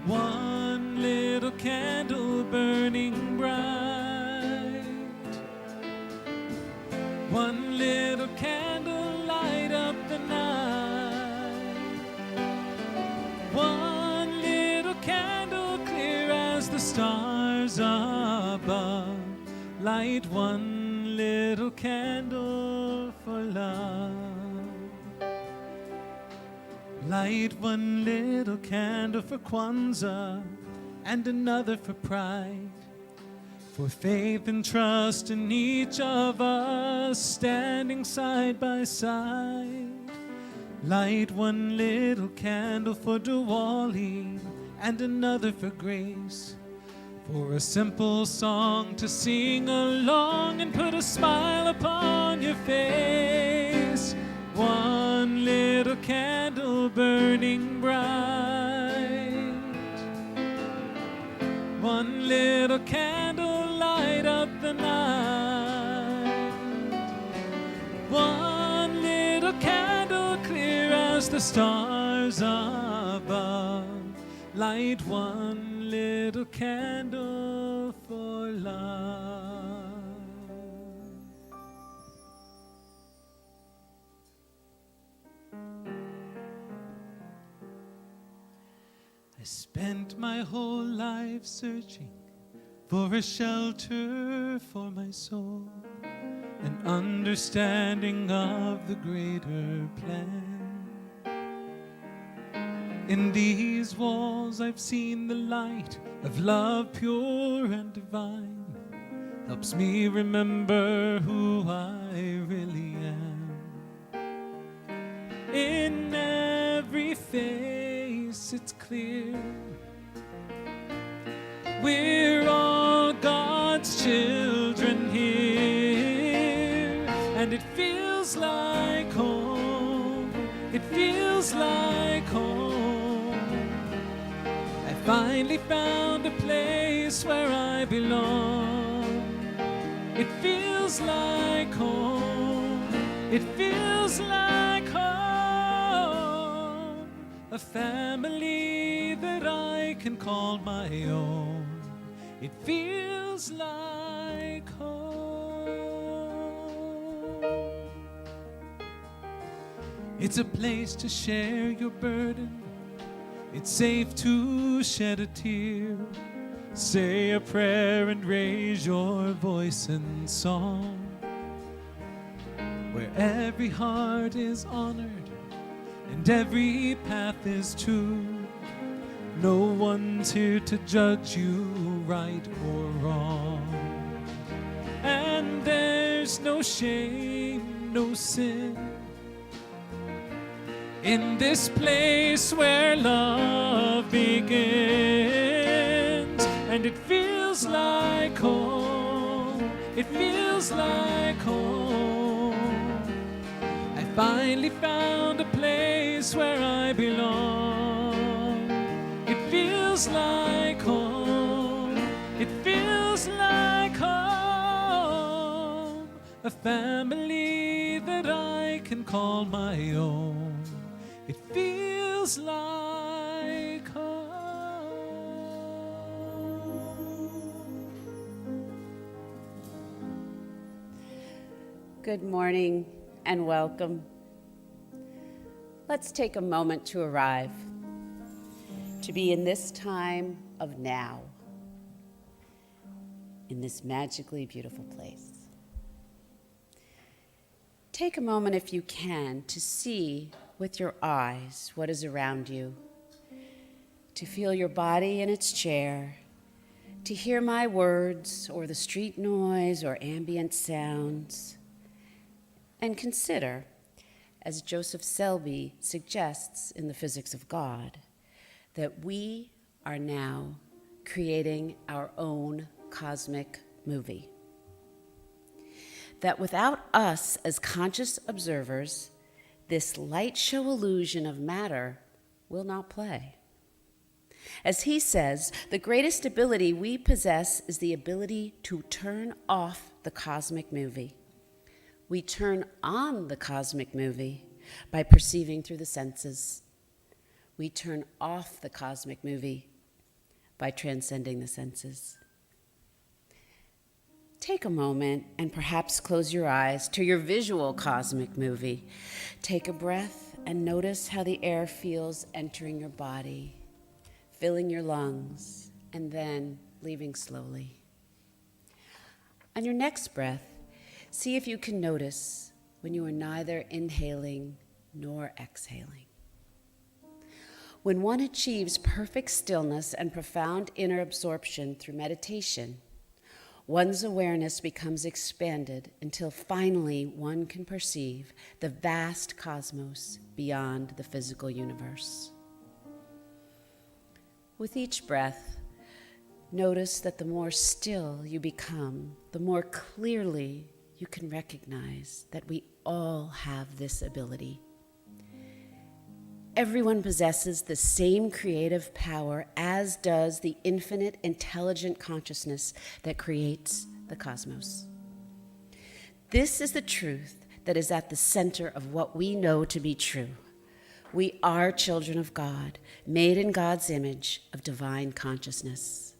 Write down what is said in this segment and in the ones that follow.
One little candle burning bright. One little candle light up the night. One little candle clear as the stars above. Light one little candle for love. Light one little candle for Kwanzaa and another for pride. For faith and trust in each of us standing side by side. Light one little candle for Diwali and another for grace. For a simple song to sing along and put a smile upon your face. One little candle burning bright. One little candle light up the night. One little candle clear as the stars above. Light one little candle for love. I spent my whole life searching for a shelter for my soul, an understanding of the greater plan. In these walls I've seen the light of love pure and divine. Helps me remember who I really am. In every face it's clear we're all God's children here. And it feels like home. It feels like home. I finally found a place where I belong. It feels like home. It feels like home. A family that I can call my own. It feels like home. It's a place to share your burden. It's safe to shed a tear. Say a prayer and raise your voice in song. Where every heart is honored and every path is true. No one's here to judge you right or wrong. And there's no shame, no sin in this place where love begins. And it feels like home. It feels like home. I finally found a place where I belong. It feels like home. It feels like home. A family that I can call my own. It feels like home. Good morning and welcome. Let's take a moment to arrive, to be in this time of now, in this magically beautiful place. Take a moment, if you can, to see with your eyes what is around you, to feel your body in its chair, to hear my words or the street noise or ambient sounds, and consider, as Joseph Selby suggests in The Physics of God, that we are now creating our own cosmic movie. That without us as conscious observers, this light show illusion of matter will not play. As he says, the greatest ability we possess is the ability to turn off the cosmic movie. We turn on the cosmic movie by perceiving through the senses. We turn off the cosmic movie by transcending the senses. Take a moment and perhaps close your eyes to your visual cosmic movie. Take a breath and notice how the air feels entering your body, filling your lungs, and then leaving slowly. On your next breath, see if you can notice when you are neither inhaling nor exhaling. When one achieves perfect stillness and profound inner absorption through meditation, one's awareness becomes expanded until finally one can perceive the vast cosmos beyond the physical universe. With each breath, notice that the more still you become, the more clearly you can recognize that we all have this ability. Everyone possesses the same creative power as does the infinite intelligent consciousness that creates the cosmos. This is the truth that is at the center of what we know to be true. We are children of God, made in God's image of divine consciousness.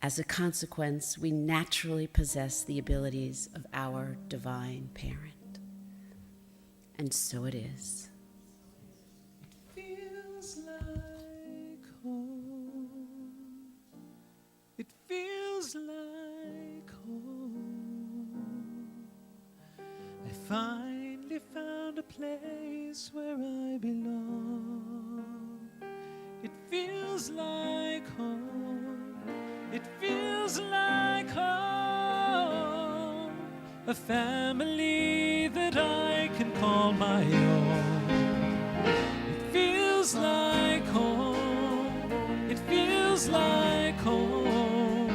As a consequence, we naturally possess the abilities of our divine parent. And so it is. Feels like home. It feels like home. I finally found a place where I belong. It feels like home. It feels like home. A family that I can call my own. It feels like home. It feels like home.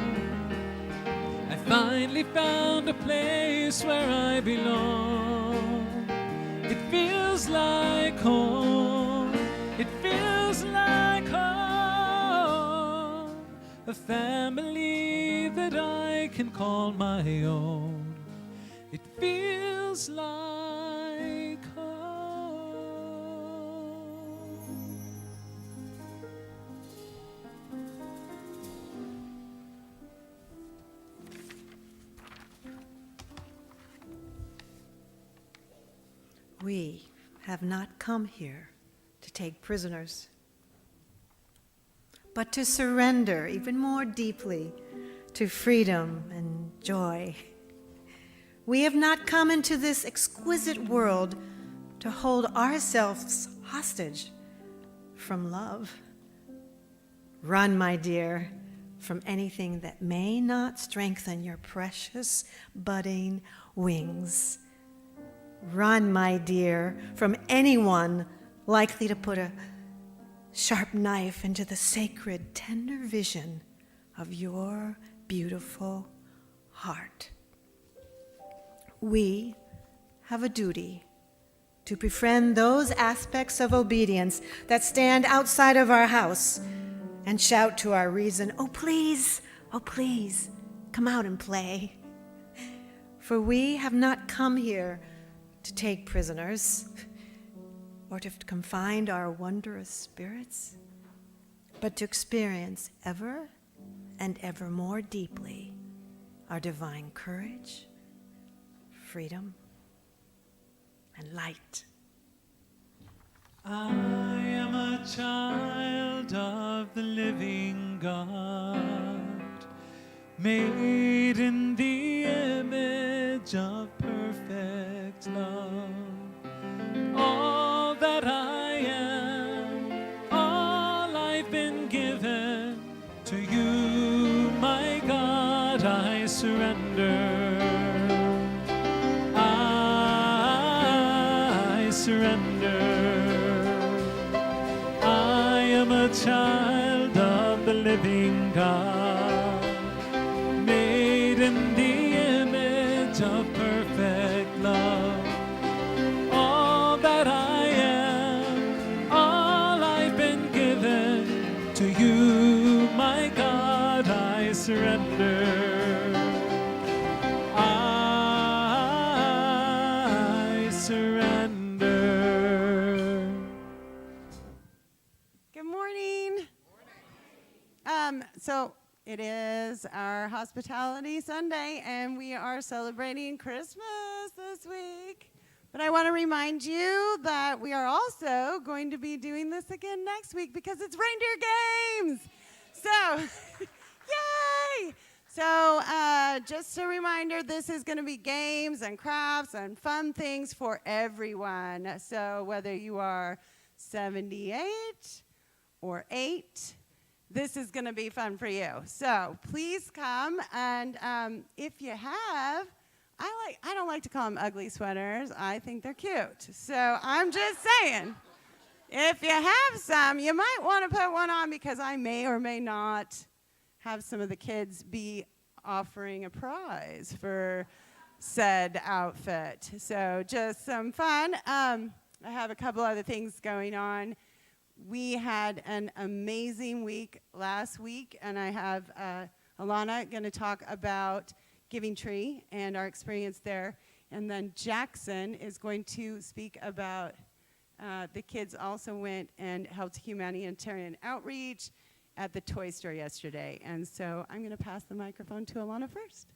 I finally found a place where I belong. It feels like home. It feels like home. A family that I can call my own. It feels like home. We have not come here to take prisoners, but to surrender even more deeply to freedom and joy. We have not come into this exquisite world to hold ourselves hostage from love. Run, my dear, from anything that may not strengthen your precious budding wings. Run, my dear, from anyone likely to put a sharp knife into the sacred, tender vision of your beautiful heart. We have a duty to befriend those aspects of obedience that stand outside of our house and shout to our reason, oh please, come out and play. For we have not come here to take prisoners or to confine our wondrous spirits, but to experience ever and ever more deeply our divine courage, freedom, and light. I am a child of the living God, made in the image of perfect love. All that I am, all I've been given, to you, my God, I surrender. I surrender. I am a child of the living God, made in the image of perfect love. All that I am, all I've been given, to you, my God, I surrender. I surrender. Good morning. So it is our Hospitality Sunday, and we are celebrating Christmas this week. But I want to remind you that we are also going to be doing this again next week because it's reindeer games. So, yay! So just a reminder, this is going to be games and crafts and fun things for everyone. So whether you are 78 or 8, this is going to be fun for you. So please come, and if you have, I don't like to call them ugly sweaters. I think they're cute. So I'm just saying, if you have some, you might want to put one on because I may or may not have some of the kids be offering a prize for said outfit. So just some fun. I have a couple other things going on. We had an amazing week last week, and I have Alana going to talk about Giving Tree and our experience there. And then Jackson is going to speak about the kids also went and helped humanitarian outreach at the toy store yesterday. And so I'm going to pass the microphone to Alana first.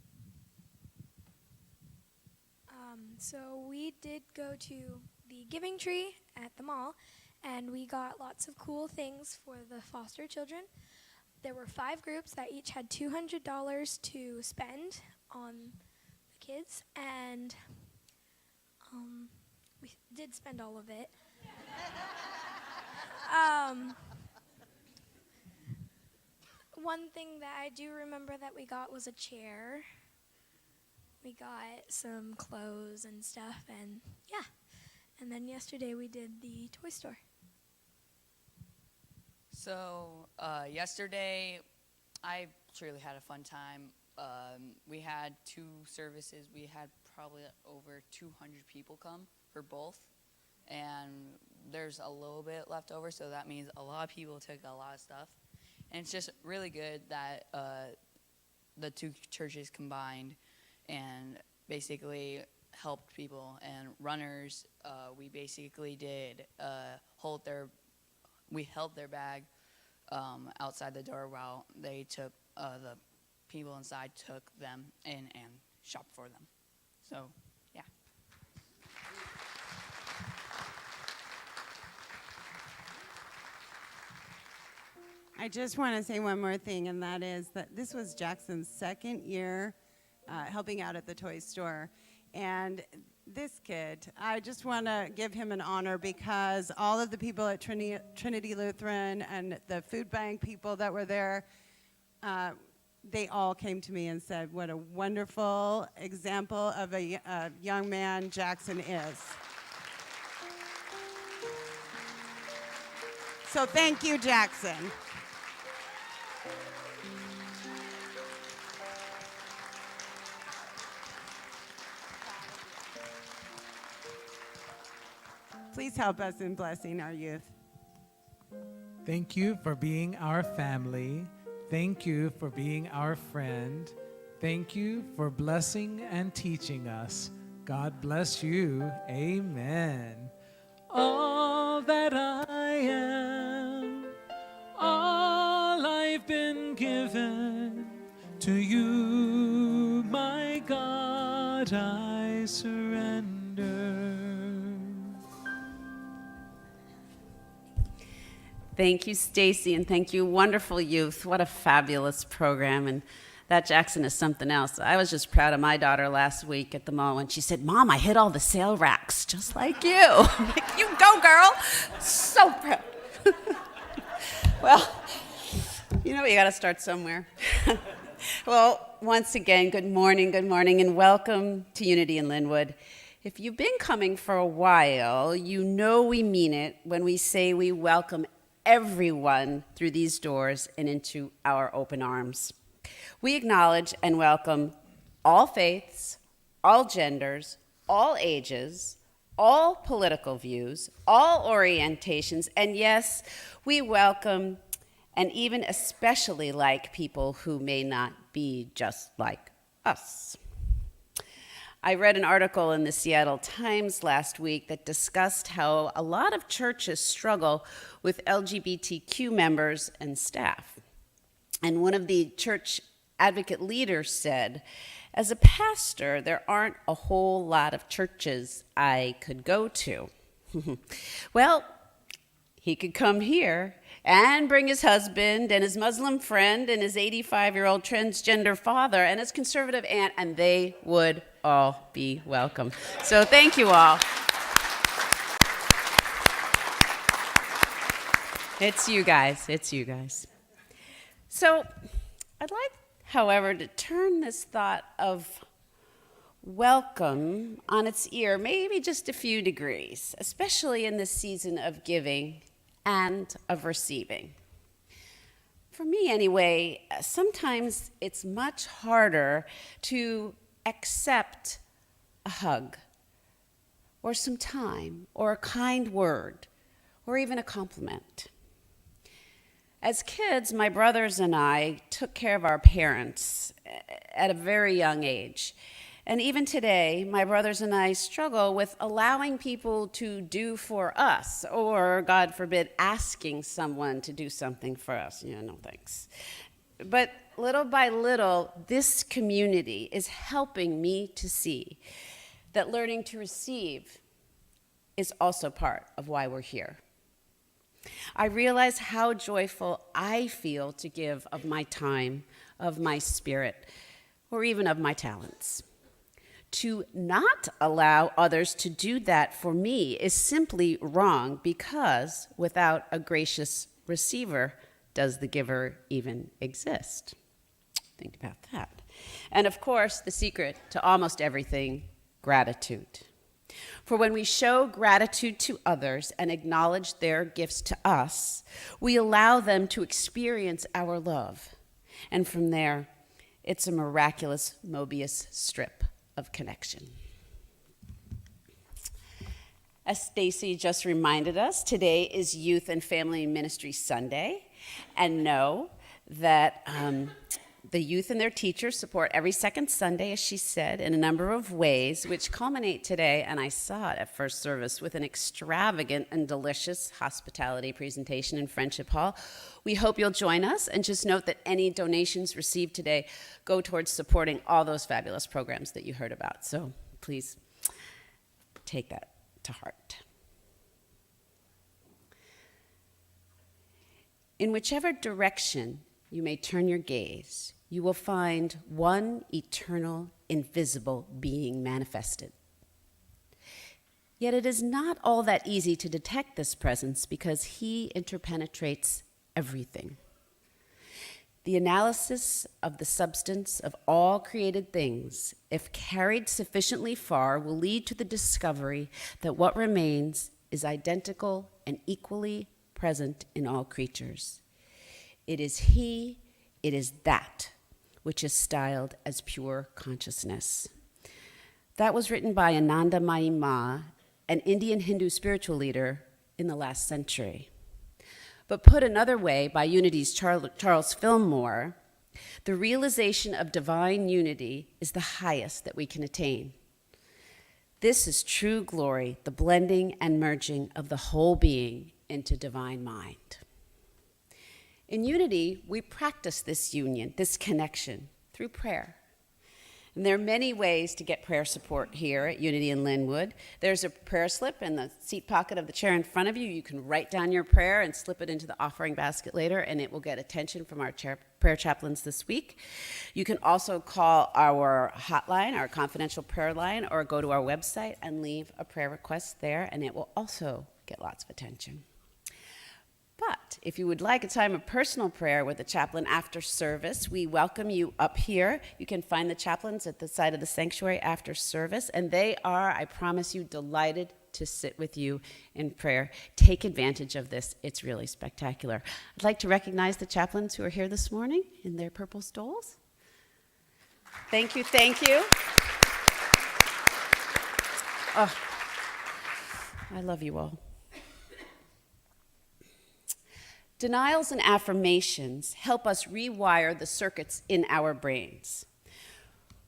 So we did go to the Giving Tree at the mall, and we got lots of cool things for the foster children. There were 5 groups that each had $200 to spend on the kids, and we did spend all of it. One thing that I do remember that we got was a chair. We got some clothes and stuff, and yeah. And then yesterday we did the toy store. So yesterday, I truly had a fun time. We had 2 services. We had probably over 200 people come for both. And there's a little bit left over, so that means a lot of people took a lot of stuff. And it's just really good that the 2 churches combined and basically helped people. And runners, we basically did we held their bag outside the door while they took the people inside took them in and shopped for them. So, yeah. I just want to say one more thing, and that is that this was Jackson's 2nd year helping out at the toy store. And this kid, I just want to give him an honor because all of the people at Trinity Lutheran and the food bank people that were there, they all came to me and said what a wonderful example of a young man Jackson is. So thank you, Jackson. Please help us in blessing our youth. Thank you for being our family. Thank you for being our friend. Thank you for blessing and teaching us. God bless you. Amen. All that I am, all I've been given, to you, my God, I surrender. Thank you, Stacy, and thank you, wonderful youth. What a fabulous program, and that Jackson is something else. I was just proud of my daughter last week at the mall when she said, "Mom, I hit all the sale racks, just like you." I'm like, you go, girl. So proud. Well, you know, you got to start somewhere. Well, once again, good morning, and welcome to Unity in Linwood. If you've been coming for a while, you know we mean it when we say we welcome everyone through these doors and into our open arms. We acknowledge and welcome all faiths, all genders, all ages, all political views, all orientations, and yes, we welcome and even especially like people who may not be just like us. I read an article in the Seattle Times last week that discussed how a lot of churches struggle with LGBTQ members and staff. And one of the church advocate leaders said, as a pastor, there aren't a whole lot of churches I could go to. Well, he could come here and bring his husband and his Muslim friend and his 85-year-old transgender father and his conservative aunt, and they would all be welcome. So thank you all. It's you guys. It's you guys. So I'd like, however, to turn this thought of welcome on its ear, maybe just a few degrees, especially in this season of giving and of receiving. For me, anyway, sometimes it's much harder to accept a hug, or some time, or a kind word, or even a compliment. As kids, my brothers and I took care of our parents at a very young age. And even today, my brothers and I struggle with allowing people to do for us, or, God forbid, asking someone to do something for us. No thanks. But little by little, this community is helping me to see that learning to receive is also part of why we're here. I realize how joyful I feel to give of my time, of my spirit, or even of my talents. To not allow others to do that for me is simply wrong, because without a gracious receiver, does the giver even exist? Think about that. And of course, the secret to almost everything, gratitude. For when we show gratitude to others and acknowledge their gifts to us, we allow them to experience our love. And from there, it's a miraculous Mobius strip of connection. As Stacy just reminded us, today is Youth and Family Ministry Sunday. And know that the youth and their teachers support every second Sunday, as she said, in a number of ways, which culminate today, and I saw it at first service, with an extravagant and delicious hospitality presentation in Friendship Hall. We hope you'll join us, and just note that any donations received today go towards supporting all those fabulous programs that you heard about. So please take that to heart. In whichever direction you may turn your gaze, you will find one eternal, invisible being manifested. Yet it is not all that easy to detect this presence, because he interpenetrates everything. The analysis of the substance of all created things, if carried sufficiently far, will lead to the discovery that what remains is identical and equally present in all creatures. It is he, it is that, which is styled as pure consciousness. That was written by Anandamayi Ma, an Indian Hindu spiritual leader in the last century. But put another way, by Unity's Charles Fillmore, the realization of divine unity is the highest that we can attain. This is true glory, the blending and merging of the whole being into divine mind. In Unity, we practice this union, this connection, through prayer. And there are many ways to get prayer support here at Unity in Linwood. There's a prayer slip in the seat pocket of the chair in front of you. You can write down your prayer and slip it into the offering basket later, and it will get attention from our prayer chaplains this week. You can also call our hotline, our confidential prayer line, or go to our website and leave a prayer request there, and it will also get lots of attention. But if you would like a time of personal prayer with the chaplain after service, we welcome you up here. You can find the chaplains at the side of the sanctuary after service, and they are, I promise you, delighted to sit with you in prayer. Take advantage of this. It's really spectacular. I'd like to recognize the chaplains who are here this morning in their purple stoles. Thank you, thank you. Oh, I love you all. Denials and affirmations help us rewire the circuits in our brains.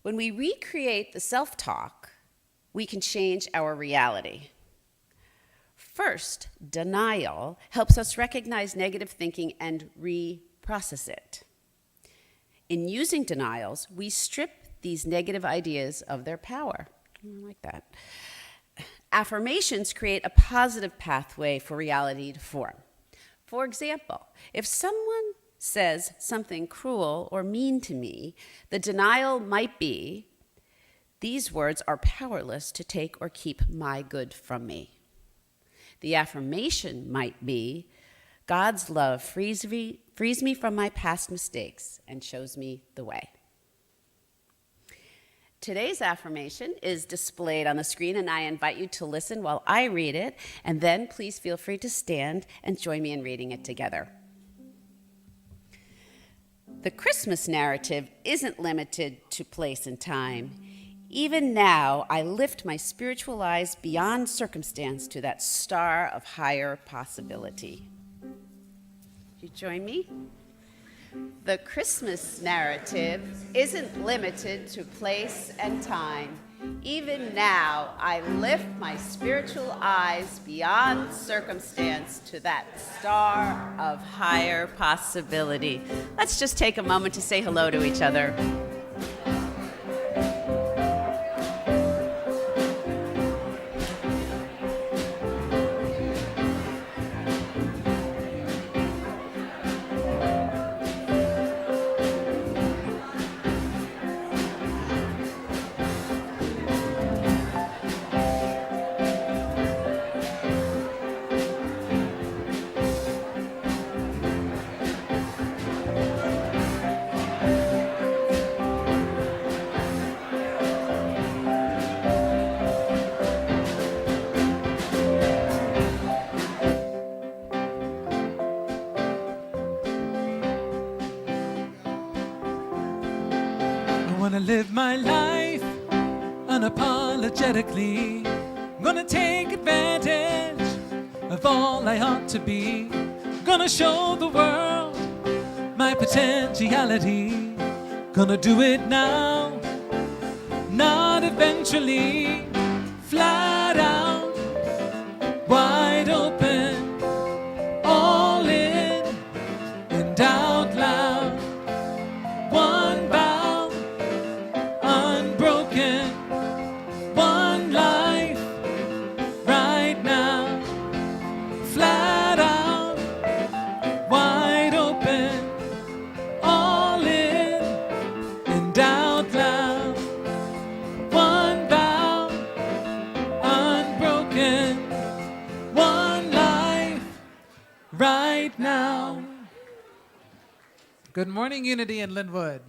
When we recreate the self-talk, we can change our reality. First, denial helps us recognize negative thinking and reprocess it. In using denials, we strip these negative ideas of their power. I like that. Affirmations create a positive pathway for reality to form. For example, if someone says something cruel or mean to me, the denial might be, these words are powerless to take or keep my good from me. The affirmation might be, God's love frees me from my past mistakes and shows me the way. Today's affirmation is displayed on the screen, and I invite you to listen while I read it, and then please feel free to stand and join me in reading it together. The Christmas narrative isn't limited to place and time. Even now, I lift my spiritual eyes beyond circumstance to that star of higher possibility. You join me? The Christmas narrative isn't limited to place and time. Even now, I lift my spiritual eyes beyond circumstance to that star of higher possibility. Let's just take a moment to say hello to each other. I wanna live my life unapologetically. I'm gonna take advantage of all I ought to be. Gonna show the world my potentiality. Gonna do it now, not eventually. Flat out, wide open, all in and out loud. One bow, unbroken, one life, right now. Flat out, wide open, all in and out loud. One bow, unbroken, one life, right now. Good morning, Unity in Linwood.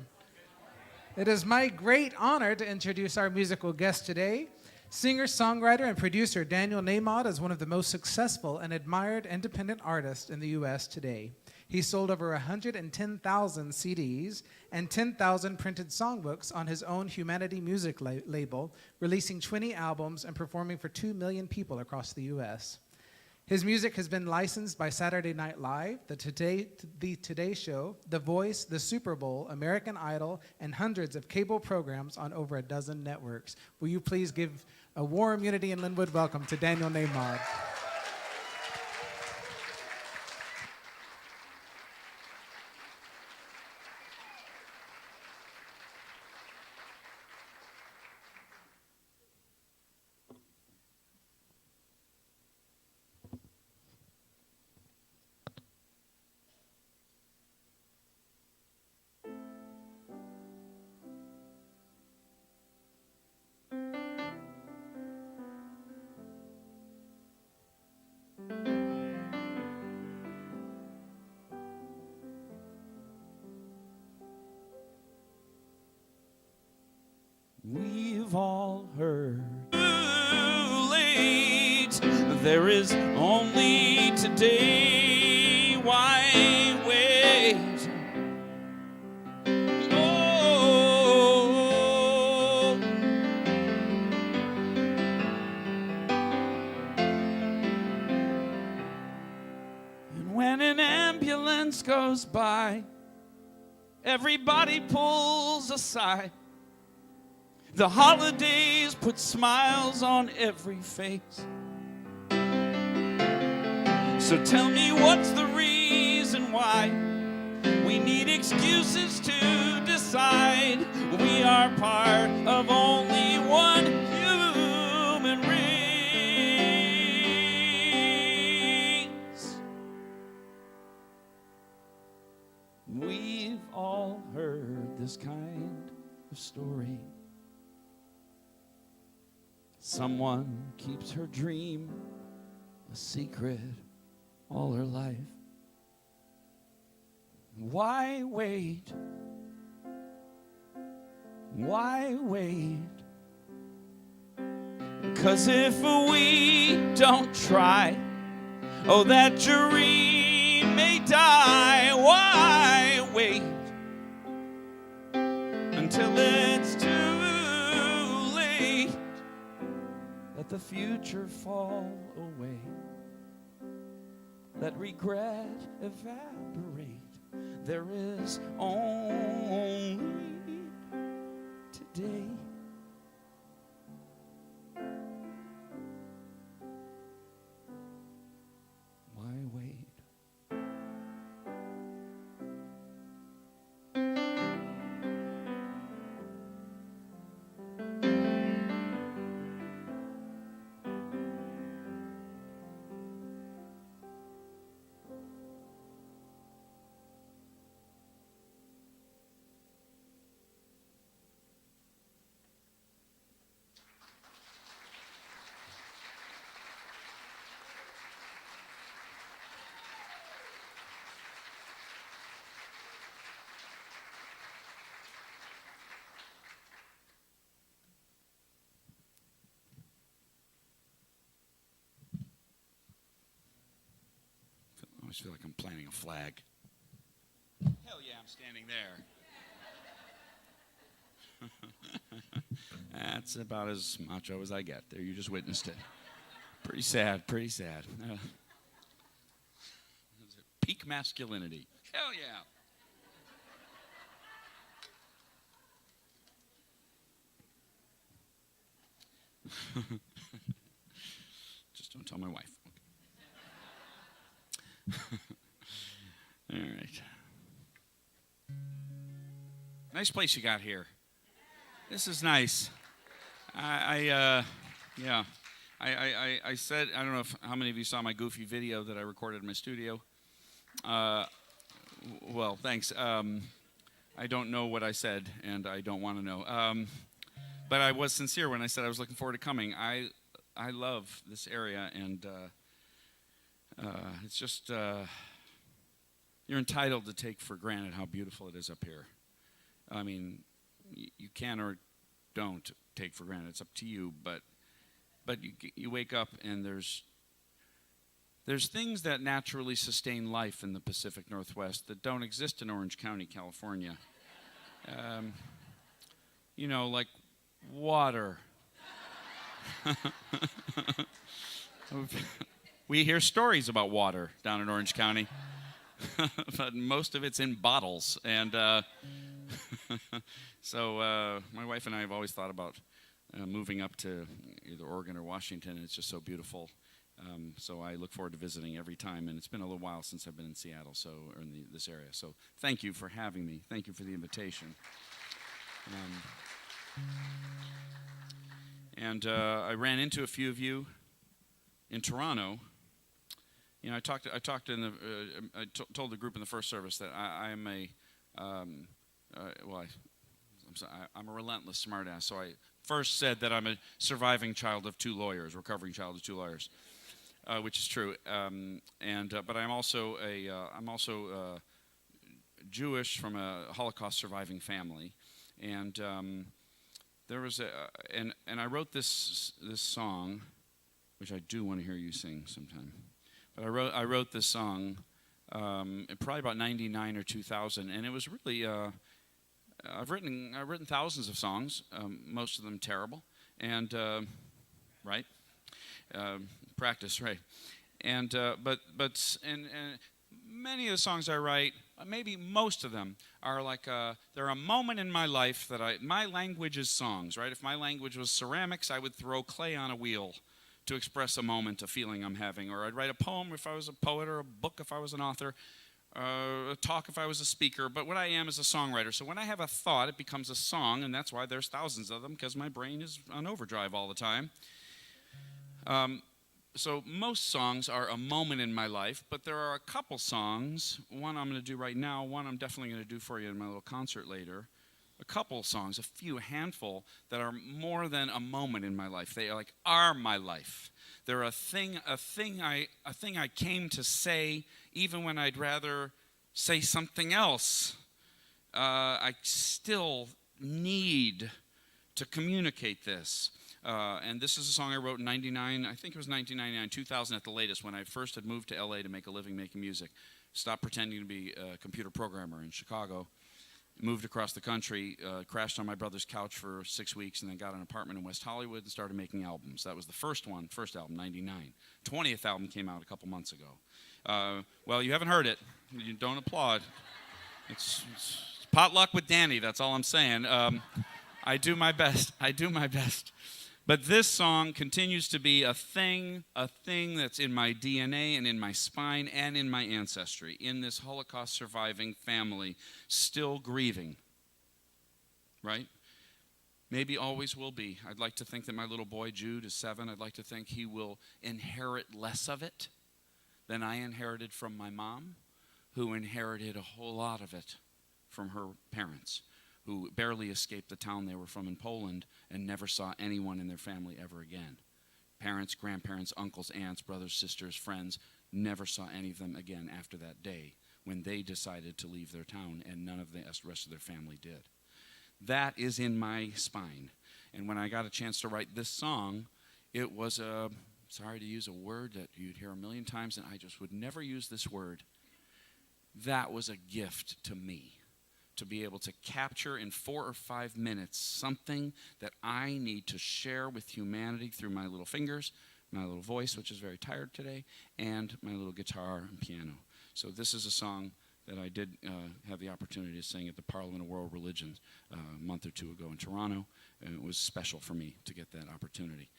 It is my great honor to introduce our musical guest today. Singer, songwriter, and producer Daniel Nahmod is one of the most successful and admired independent artists in the U.S. today. He sold over 110,000 CDs and 10,000 printed songbooks on his own Humanity Music label, releasing 20 albums and performing for 2 million people across the U.S. His music has been licensed by Saturday Night Live, the Today Show, The Voice, the Super Bowl, American Idol, and hundreds of cable programs on over a dozen networks. Will you please give a warm Unity in Linwood welcome to Daniel Nahmod. We've all heard too late. There is only today. Why wait? Oh, and when an ambulance goes by, everybody pulls aside. The holidays put smiles on every face. So tell me, what's the reason why we need excuses to decide. We are part of only one human race. We've all heard this kind of story. Someone keeps her dream a secret all her life. Why wait? Why wait? 'Cause if we don't try, oh, that dream may die. Why wait until it's too late? Let the future fall away. Let regret evaporate. There is only today. Why wait? I always feel like I'm planting a flag. Hell yeah, I'm standing there. That's about as macho as I get. There, you just witnessed it. Pretty sad, pretty sad. Peak masculinity. Hell yeah. Just don't tell my wife. All right. Nice place you got here. This is nice. I said, I don't know how many of you saw my goofy video that I recorded in my studio. Well, thanks. I don't know what I said, and I don't want to know. But I was sincere when I said I was looking forward to coming. I love this area, and it's just, you're entitled to take for granted how beautiful it is up here. I mean, you can or don't take for granted. It's up to you, but you wake up and there's things that naturally sustain life in the Pacific Northwest that don't exist in Orange County, California. You know, like water. We hear stories about water down in Orange County, but most of it's in bottles. And so my wife and I have always thought about moving up to either Oregon or Washington. It's just so beautiful. So I look forward to visiting every time. And it's been a little while since I've been in Seattle, or in this area. So thank you for having me. Thank you for the invitation. And I ran into a few of you in Toronto. You know, I told the group in the first service that I'm a relentless smartass. So I first said that I'm a surviving child of two lawyers, recovering child of two lawyers, which is true. But I'm also Jewish from a Holocaust surviving family, and there was and I wrote this song, which I do want to hear you sing sometime. But I wrote this song probably about 99 or 2000, and it was really I've written thousands of songs, most of them terrible, and right, practice, right, and but many of the songs I write, maybe most of them are like they're a moment in my life that my language is songs, right? If my language was ceramics, I would throw clay on a wheel to express a moment, a feeling I'm having. Or I'd write a poem if I was a poet, or a book if I was an author. talk if I was a speaker, but what I am is a songwriter. So when I have a thought, it becomes a song, and that's why there's thousands of them, because my brain is on overdrive all the time. So most songs are a moment in my life, but there are a couple songs, one I'm going to do right now, one I'm definitely going to do for you in my little concert later. A couple songs, a handful that are more than a moment in my life. They are my life. They're a thing I came to say even when I'd rather say something else. I still need to communicate this. And this is a song I wrote in 99, I think it was 1999, 2000 at the latest, when I first had moved to LA to make a living making music. Stopped pretending to be a computer programmer in Chicago. Moved across the country, crashed on my brother's couch for 6 weeks, and then got an apartment in West Hollywood and started making albums. That was the first album, 99. 20th album came out a couple months ago. Well, you haven't heard it. You don't applaud. It's potluck with Danny, that's all I'm saying. I do my best. But this song continues to be a thing that's in my DNA and in my spine and in my ancestry, in this Holocaust surviving family, still grieving, right? Maybe always will be. I'd like to think that my little boy Jude is 7. I'd like to think he will inherit less of it than I inherited from my mom, who inherited a whole lot of it from her parents, who barely escaped the town they were from in Poland and never saw anyone in their family ever again. Parents, grandparents, uncles, aunts, brothers, sisters, friends, never saw any of them again after that day when they decided to leave their town, and none of the rest of their family did. That is in my spine. And when I got a chance to write this song, it was sorry to use a word that you'd hear a million times, and I just would never use this word. That was a gift to me, to be able to capture in 4 or 5 minutes something that I need to share with humanity through my little fingers, my little voice, which is very tired today, and my little guitar and piano. So this is a song that I did have the opportunity to sing at the Parliament of World Religions a month or two ago in Toronto, and it was special for me to get that opportunity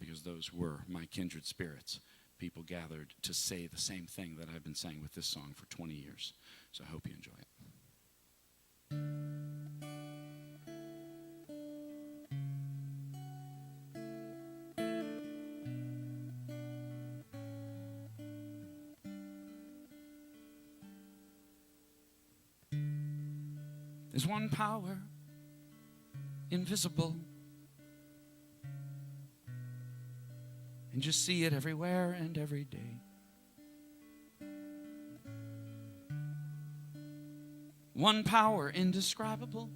because those were my kindred spirits. People gathered to say the same thing that I've been saying with this song for 20 years. So I hope you enjoy it. There's one power, invisible, and you see it everywhere and every day. One power indescribable,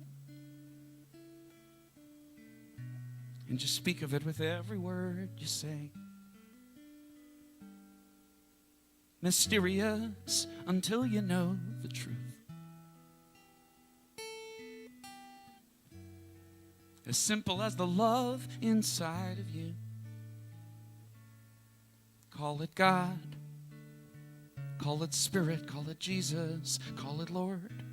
and you speak of it with every word you say. Mysterious until you know the truth. As simple as the love inside of you. Call it God, call it Spirit, call it Jesus, call it Lord.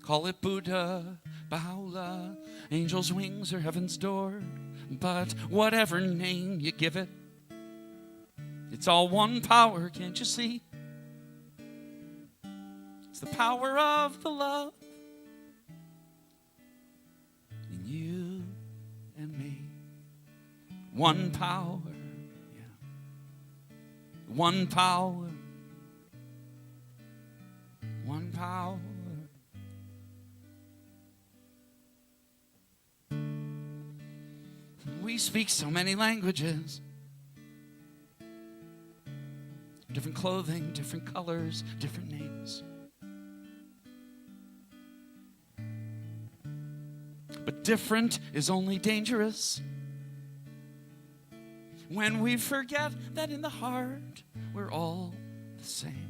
Call it Buddha, Baha'u'llah, angel's wings or heaven's door. But whatever name you give it, it's all one power, can't you see? It's the power of the love in you and me. One power, yeah. One power. One power. We speak so many languages. Different clothing, different colors, different names. But different is only dangerous when we forget that in the heart we're all the same.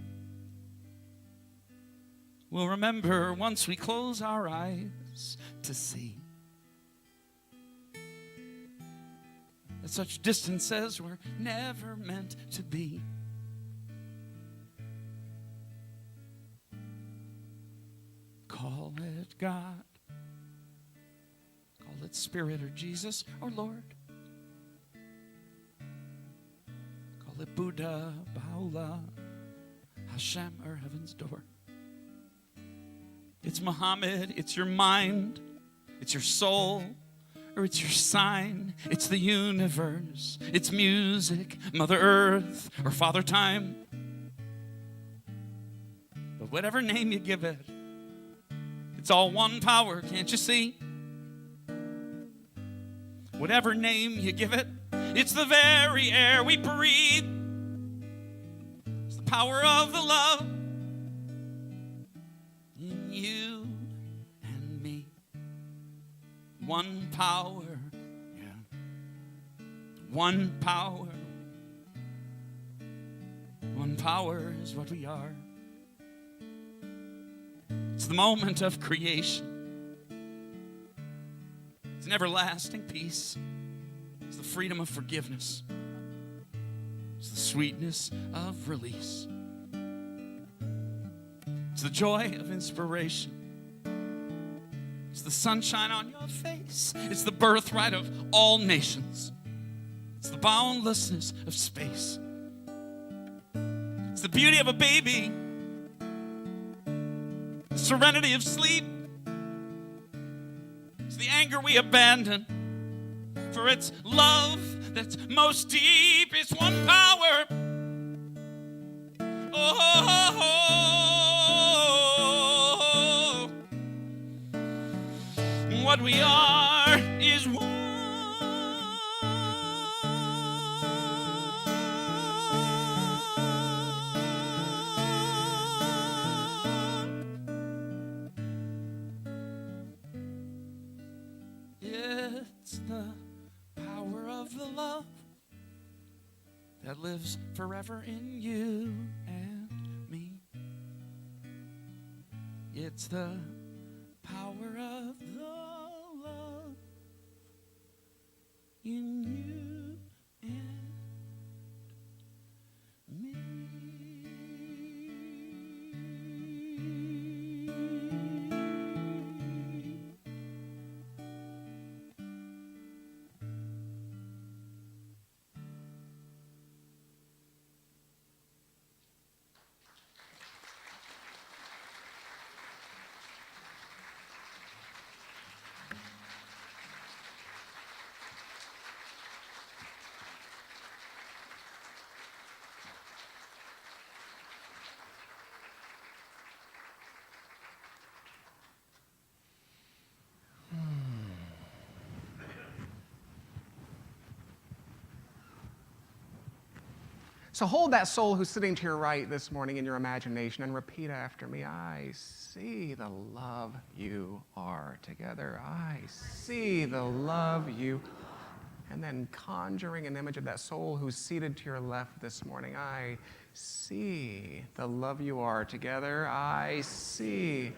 We'll remember once we close our eyes to see that such distances were never meant to be. Call it God, call it Spirit or Jesus or Lord. Call it Buddha, Baha'u'llah, Hashem, or heaven's door. It's Muhammad, it's your mind, it's your soul, or it's your sign. It's the universe, it's music, Mother Earth, or Father Time. But whatever name you give it, it's all one power, can't you see? Whatever name you give it, it's the very air we breathe. It's the power of the love in you and me. One power, yeah. One power. One power is what we are. It's the moment of creation. It's an everlasting peace. It's the freedom of forgiveness. It's the sweetness of release. It's the joy of inspiration. It's the sunshine on your face. It's the birthright of all nations. It's the boundlessness of space. It's the beauty of a baby. The serenity of sleep. It's the anger we abandon. For it's love that's most deep. It's one power. Oh, what we are is one. It's the power of the love that lives forever in you and me. It's the power of the love in you and me. So hold that soul who's sitting to your right this morning in your imagination and repeat after me. I see the love you are together. I see the love you. And then conjuring an image of that soul who's seated to your left this morning. I see the love you are together. I see.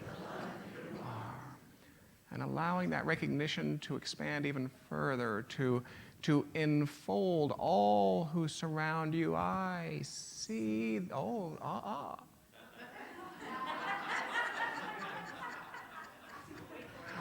And allowing that recognition to expand even further, to enfold all who surround you. I see,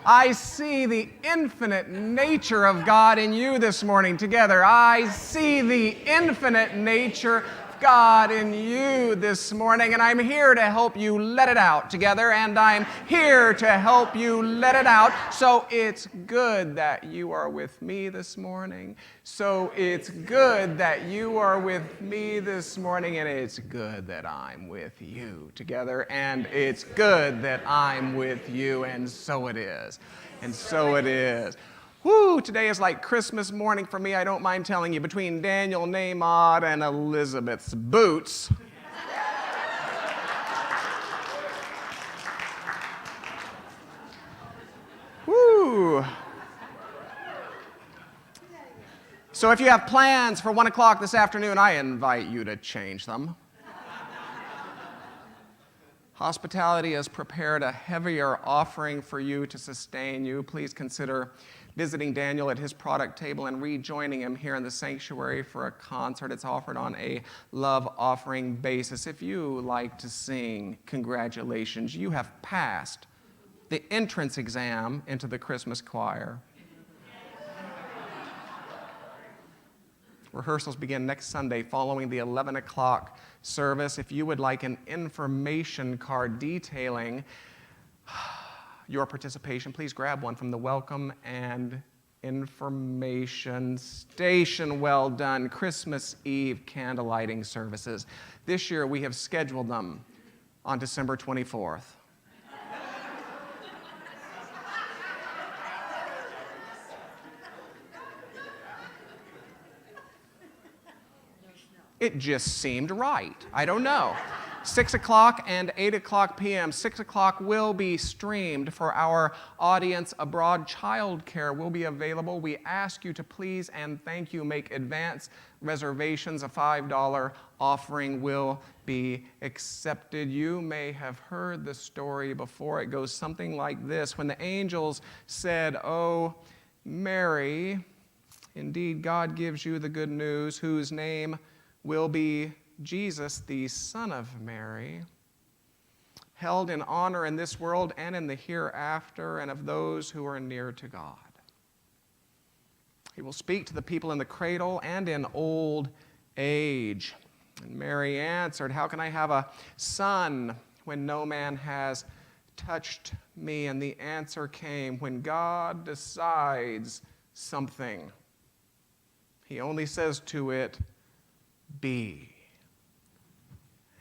I see the infinite nature of God in you this morning together. I see the infinite nature of God in you this morning, and I'm here to help you let it out together, and I'm here to help you let it out. So it's good that you are with me this morning. So it's good that you are with me this morning, and it's good that I'm with you together, and it's good that I'm with you, and so it is. And so it is. Woo, today is like Christmas morning for me, I don't mind telling you, between Daniel, Nahmod, and Elizabeth's boots. Woo. So if you have plans for 1 o'clock this afternoon, I invite you to change them. Hospitality has prepared a heavier offering for you to sustain you. Please consider visiting Daniel at his product table and rejoining him here in the sanctuary for a concert. It's offered on a love offering basis. If you like to sing, congratulations. You have passed the entrance exam into the Christmas choir. Rehearsals begin next Sunday following the 11 o'clock service. If you would like an information card detailing your participation, please grab one from the Welcome and Information Station. Well done. Christmas Eve candlelighting services. This year we have scheduled them on December 24th. It just seemed right. I don't know. 6 o'clock and 8 o'clock p.m. 6 o'clock will be streamed for our audience abroad. Childcare will be available. We ask you to please and thank you make advance reservations. A $5 offering will be accepted. You may have heard the story before. It goes something like this. When the angels said, "Oh, Mary, indeed God gives you the good news, whose name will be Jesus, the Son of Mary, held in honor in this world and in the hereafter, and of those who are near to God. He will speak to the people in the cradle and in old age." And Mary answered, "How can I have a son when no man has touched me?" And the answer came, when God decides something, he only says to it, "Be."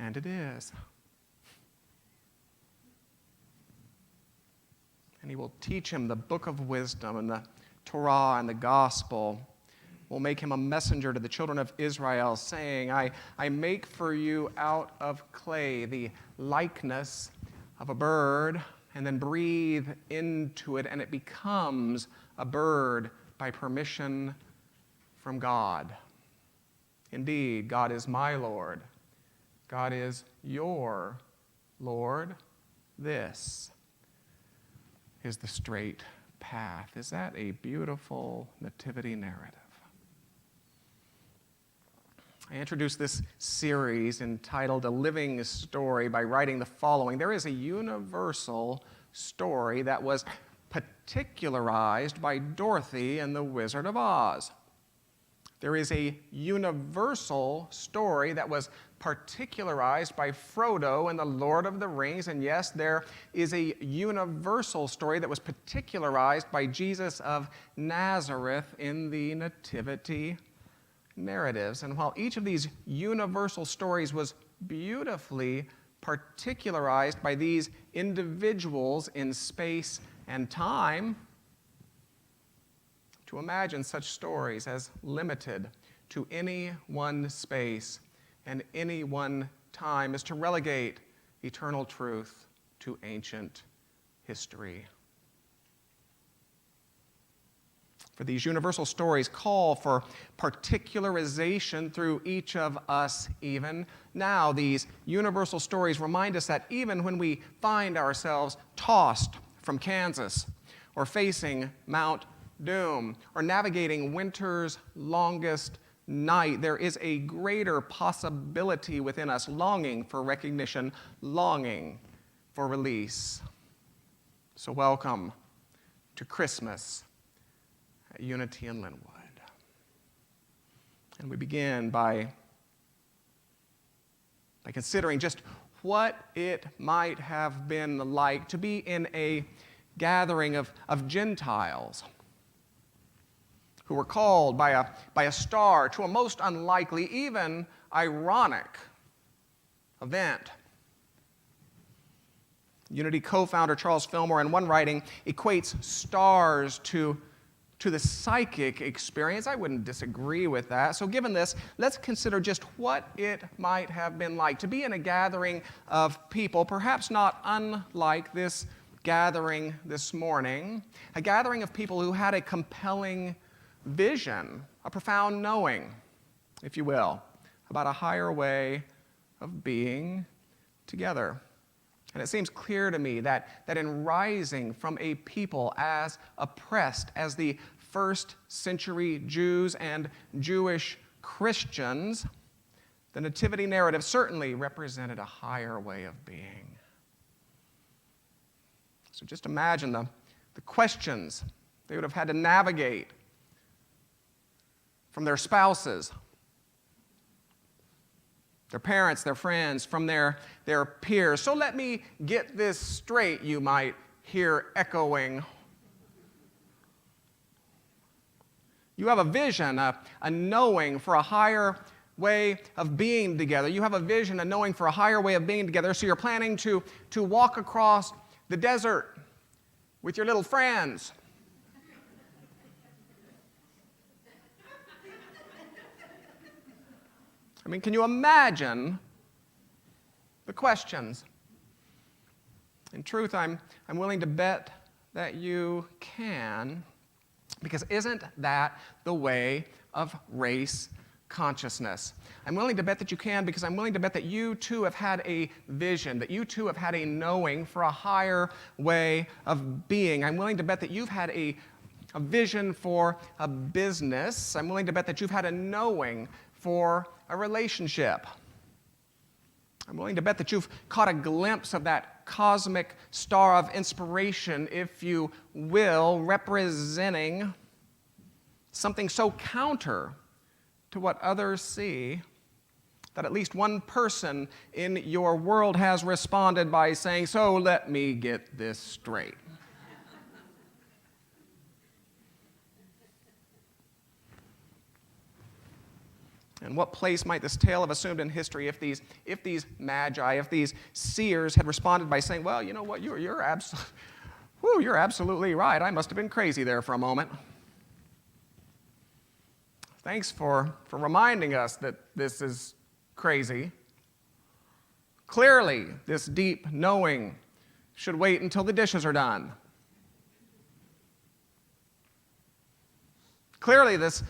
And it is. And he will teach him the book of wisdom and the Torah and the gospel. Will make him a messenger to the children of Israel, saying, I make for you out of clay the likeness of a bird, and then breathe into it, and it becomes a bird by permission from God. Indeed, God is my Lord. God is your Lord. This is the straight path. Is that a beautiful nativity narrative? I introduced this series entitled A Living Story by writing the following. There is a universal story that was particularized by Dorothy in The Wizard of Oz. There is a universal story that was particularized by Frodo in The Lord of the Rings. And yes, there is a universal story that was particularized by Jesus of Nazareth in the Nativity narratives. And while each of these universal stories was beautifully particularized by these individuals in space and time, to imagine such stories as limited to any one space and any one time is to relegate eternal truth to ancient history. For these universal stories call for particularization through each of us even. Now, these universal stories remind us that even when we find ourselves tossed from Kansas or facing Mount Doom or navigating winter's longest night, there is a greater possibility within us longing for recognition, longing for release. So welcome to Christmas at Unity in Linwood. And we begin by considering just what it might have been like to be in a gathering of Gentiles who were called by a star to a most unlikely, even ironic event. Unity co-founder Charles Fillmore, in one writing, equates stars to the psychic experience. I wouldn't disagree with that. So given this, let's consider just what it might have been like to be in a gathering of people, perhaps not unlike this gathering this morning, a gathering of people who had a compelling vision, a profound knowing, if you will, about a higher way of being together. And it seems clear to me that in rising from a people as oppressed as the first century Jews and Jewish Christians, the nativity narrative certainly represented a higher way of being. So just imagine the questions they would have had to navigate from their spouses, their parents, their friends, from their peers. So let me get this straight, you might hear echoing. You have a vision, a knowing for a higher way of being together. You have a vision, a knowing for a higher way of being together. So you're planning to walk across the desert with your little friends. I mean, can you imagine the questions? In truth, I'm willing to bet that you can, because isn't that the way of race consciousness? I'm willing to bet that you can, because I'm willing to bet that you too have had a vision, that you too have had a knowing for a higher way of being. I'm willing to bet that you've had a vision for a business. I'm willing to bet that you've had a knowing for a relationship. I'm willing to bet that you've caught a glimpse of that cosmic star of inspiration, if you will, representing something so counter to what others see that at least one person in your world has responded by saying, "So let me get this straight." And what place might this tale have assumed in history if these magi, if these seers had responded by saying, "Well, you know what, you're absolutely right. I must have been crazy there for a moment. Thanks for reminding us that this is crazy. Clearly, this deep knowing should wait until the dishes are done. Clearly, this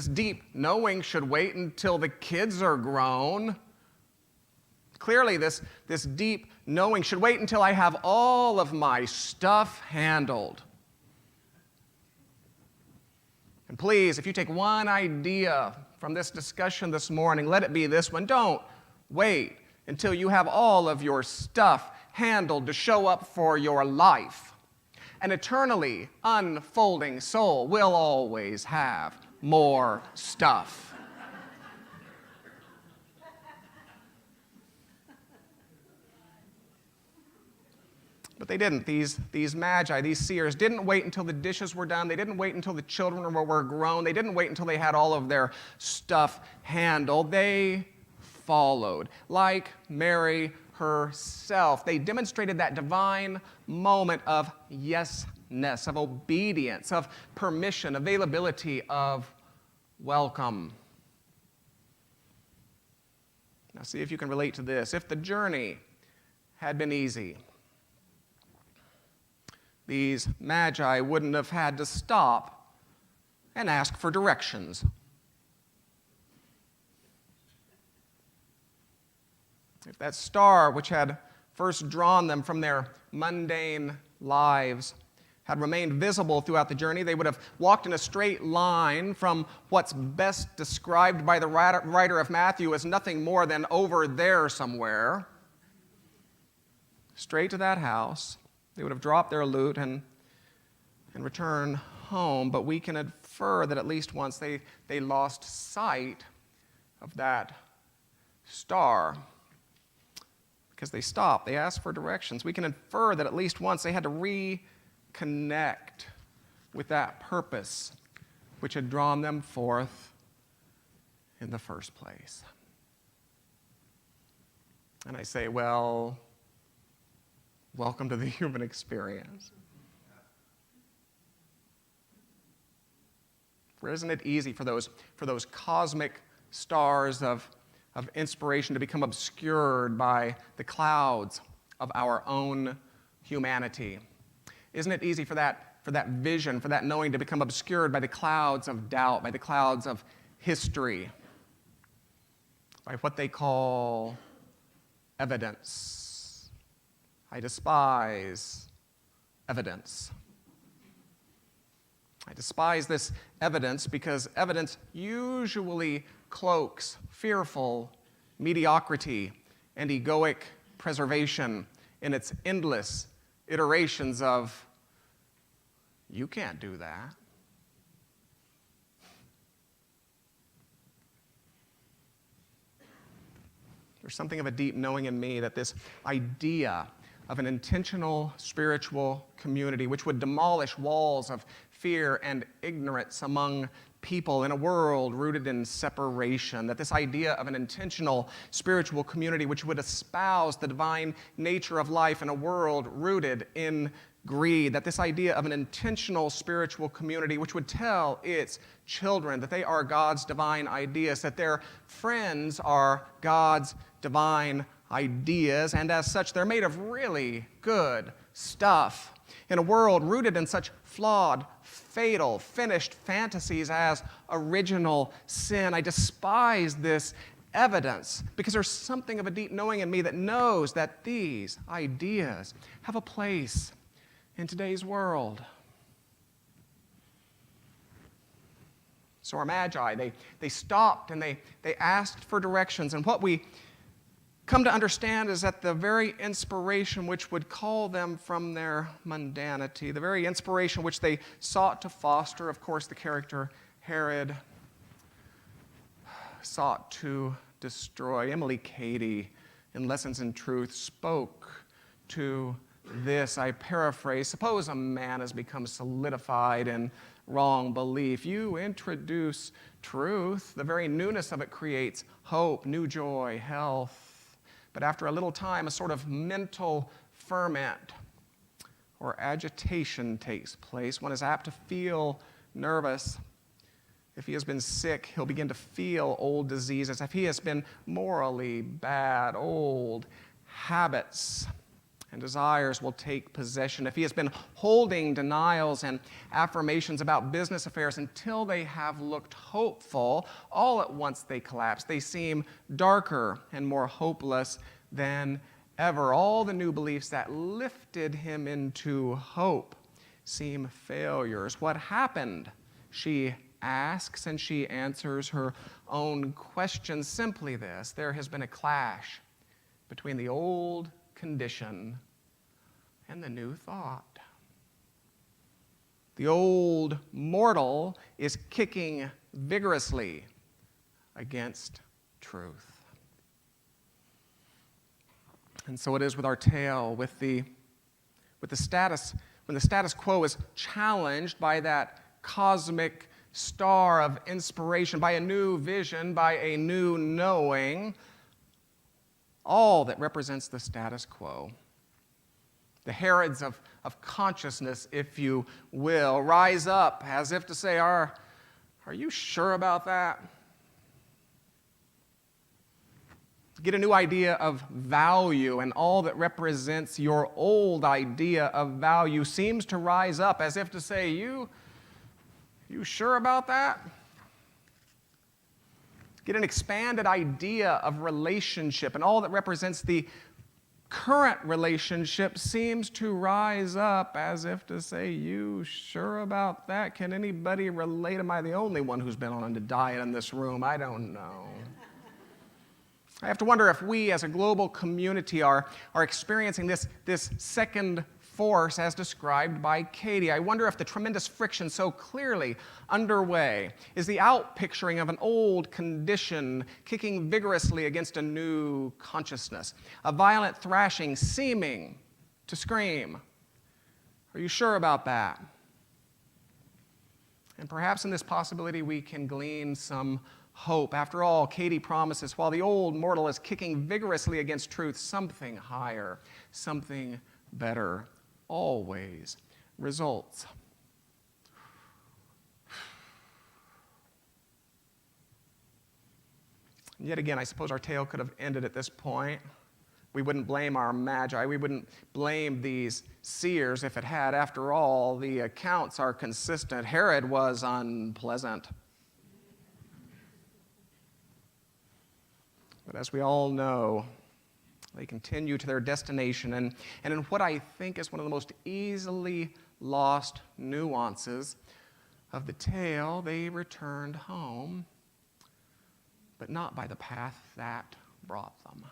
deep knowing should wait until the kids are grown. Clearly, this deep knowing should wait until I have all of my stuff handled." And please, if you take one idea from this discussion this morning, let it be this one. Don't wait until you have all of your stuff handled to show up for your life. An eternally unfolding soul will always have more stuff. But they didn't. These magi, these seers, didn't wait until the dishes were done. They didn't wait until the children were grown. They didn't wait until they had all of their stuff handled. They followed, like Mary herself. They demonstrated that divine moment of yesness, of obedience, of permission, availability, of welcome. Now, see if you can relate to this. If the journey had been easy, these magi wouldn't have had to stop and ask for directions. If that star which had first drawn them from their mundane lives had remained visible throughout the journey, they would have walked in a straight line from what's best described by the writer of Matthew as nothing more than over there somewhere, straight to that house. They would have dropped their loot and returned home, but we can infer that at least once they lost sight of that star because they stopped. They asked for directions. We can infer that at least once they had to reconnect with that purpose which had drawn them forth in the first place. And I say, well, welcome to the human experience. For isn't it easy for those cosmic stars of inspiration to become obscured by the clouds of our own humanity? Isn't it easy for that vision, for that knowing to become obscured by the clouds of doubt, by the clouds of history, by what they call evidence? I despise evidence. I despise this evidence because evidence usually cloaks fearful mediocrity and egoic preservation in its endless iterations of, "You can't do that. there's something of a deep knowing in me that this idea of an intentional spiritual community which would demolish walls of fear and ignorance among people in a world rooted in separation, that this idea of an intentional spiritual community which would espouse the divine nature of life in a world rooted in greed, that this idea of an intentional spiritual community which would tell its children that they are God's divine ideas, that their friends are God's divine ideas, and as such they're made of really good stuff. In a world rooted in such flawed, fatal, finished fantasies as original sin, I despise this evidence because there's something of a deep knowing in me that knows that these ideas have a place in today's world. So our magi, they stopped and they asked for directions, and what we come to understand is that the very inspiration which would call them from their mundanity, the very inspiration which they sought to foster, of course, the character Herod sought to destroy. Emily Cady, in Lessons in Truth, spoke to this. I paraphrase: suppose a man has become solidified in wrong belief. You introduce truth. The very newness of it creates hope, new joy, health. But after a little time, a sort of mental ferment or agitation takes place. One is apt to feel nervous. If he has been sick, he'll begin to feel old diseases. If he has been morally bad, old habits and desires will take possession. If he has been holding denials and affirmations about business affairs until they have looked hopeful, all at once they collapse. They seem darker and more hopeless than ever. All the new beliefs that lifted him into hope seem failures. What happened? She asks, and she answers her own question. Simply this: there has been a clash between the old condition and the new thought. The old mortal is kicking vigorously against truth. And so it is with our tale, with the status, when the status quo is challenged by that cosmic star of inspiration, by a new vision, by a new knowing, all that represents the status quo, the Herods of consciousness, if you will, rise up as if to say, are you sure about that? Get a new idea of value, and all that represents your old idea of value seems to rise up as if to say, you sure about that? Get an expanded idea of relationship, and all that represents the current relationship seems to rise up as if to say, you sure about that? Can anybody relate? Am I the only one who's been on a diet in this room? I don't know. I have to wonder if we as a global community are experiencing this second force as described by Katie. I wonder if the tremendous friction so clearly underway is the outpicturing of an old condition kicking vigorously against a new consciousness, a violent thrashing seeming to scream. Are you sure about that? And perhaps in this possibility we can glean some hope. After all, Katie promises, while the old mortal is kicking vigorously against truth, something higher, something better always results. And yet again, I suppose our tale could have ended at this point. We wouldn't blame our magi. We wouldn't blame these seers if it had. After all, the accounts are consistent. Herod was unpleasant. But as we all know, they continue to their destination, and in what I think is one of the most easily lost nuances of the tale, they returned home, but not by the path that brought them.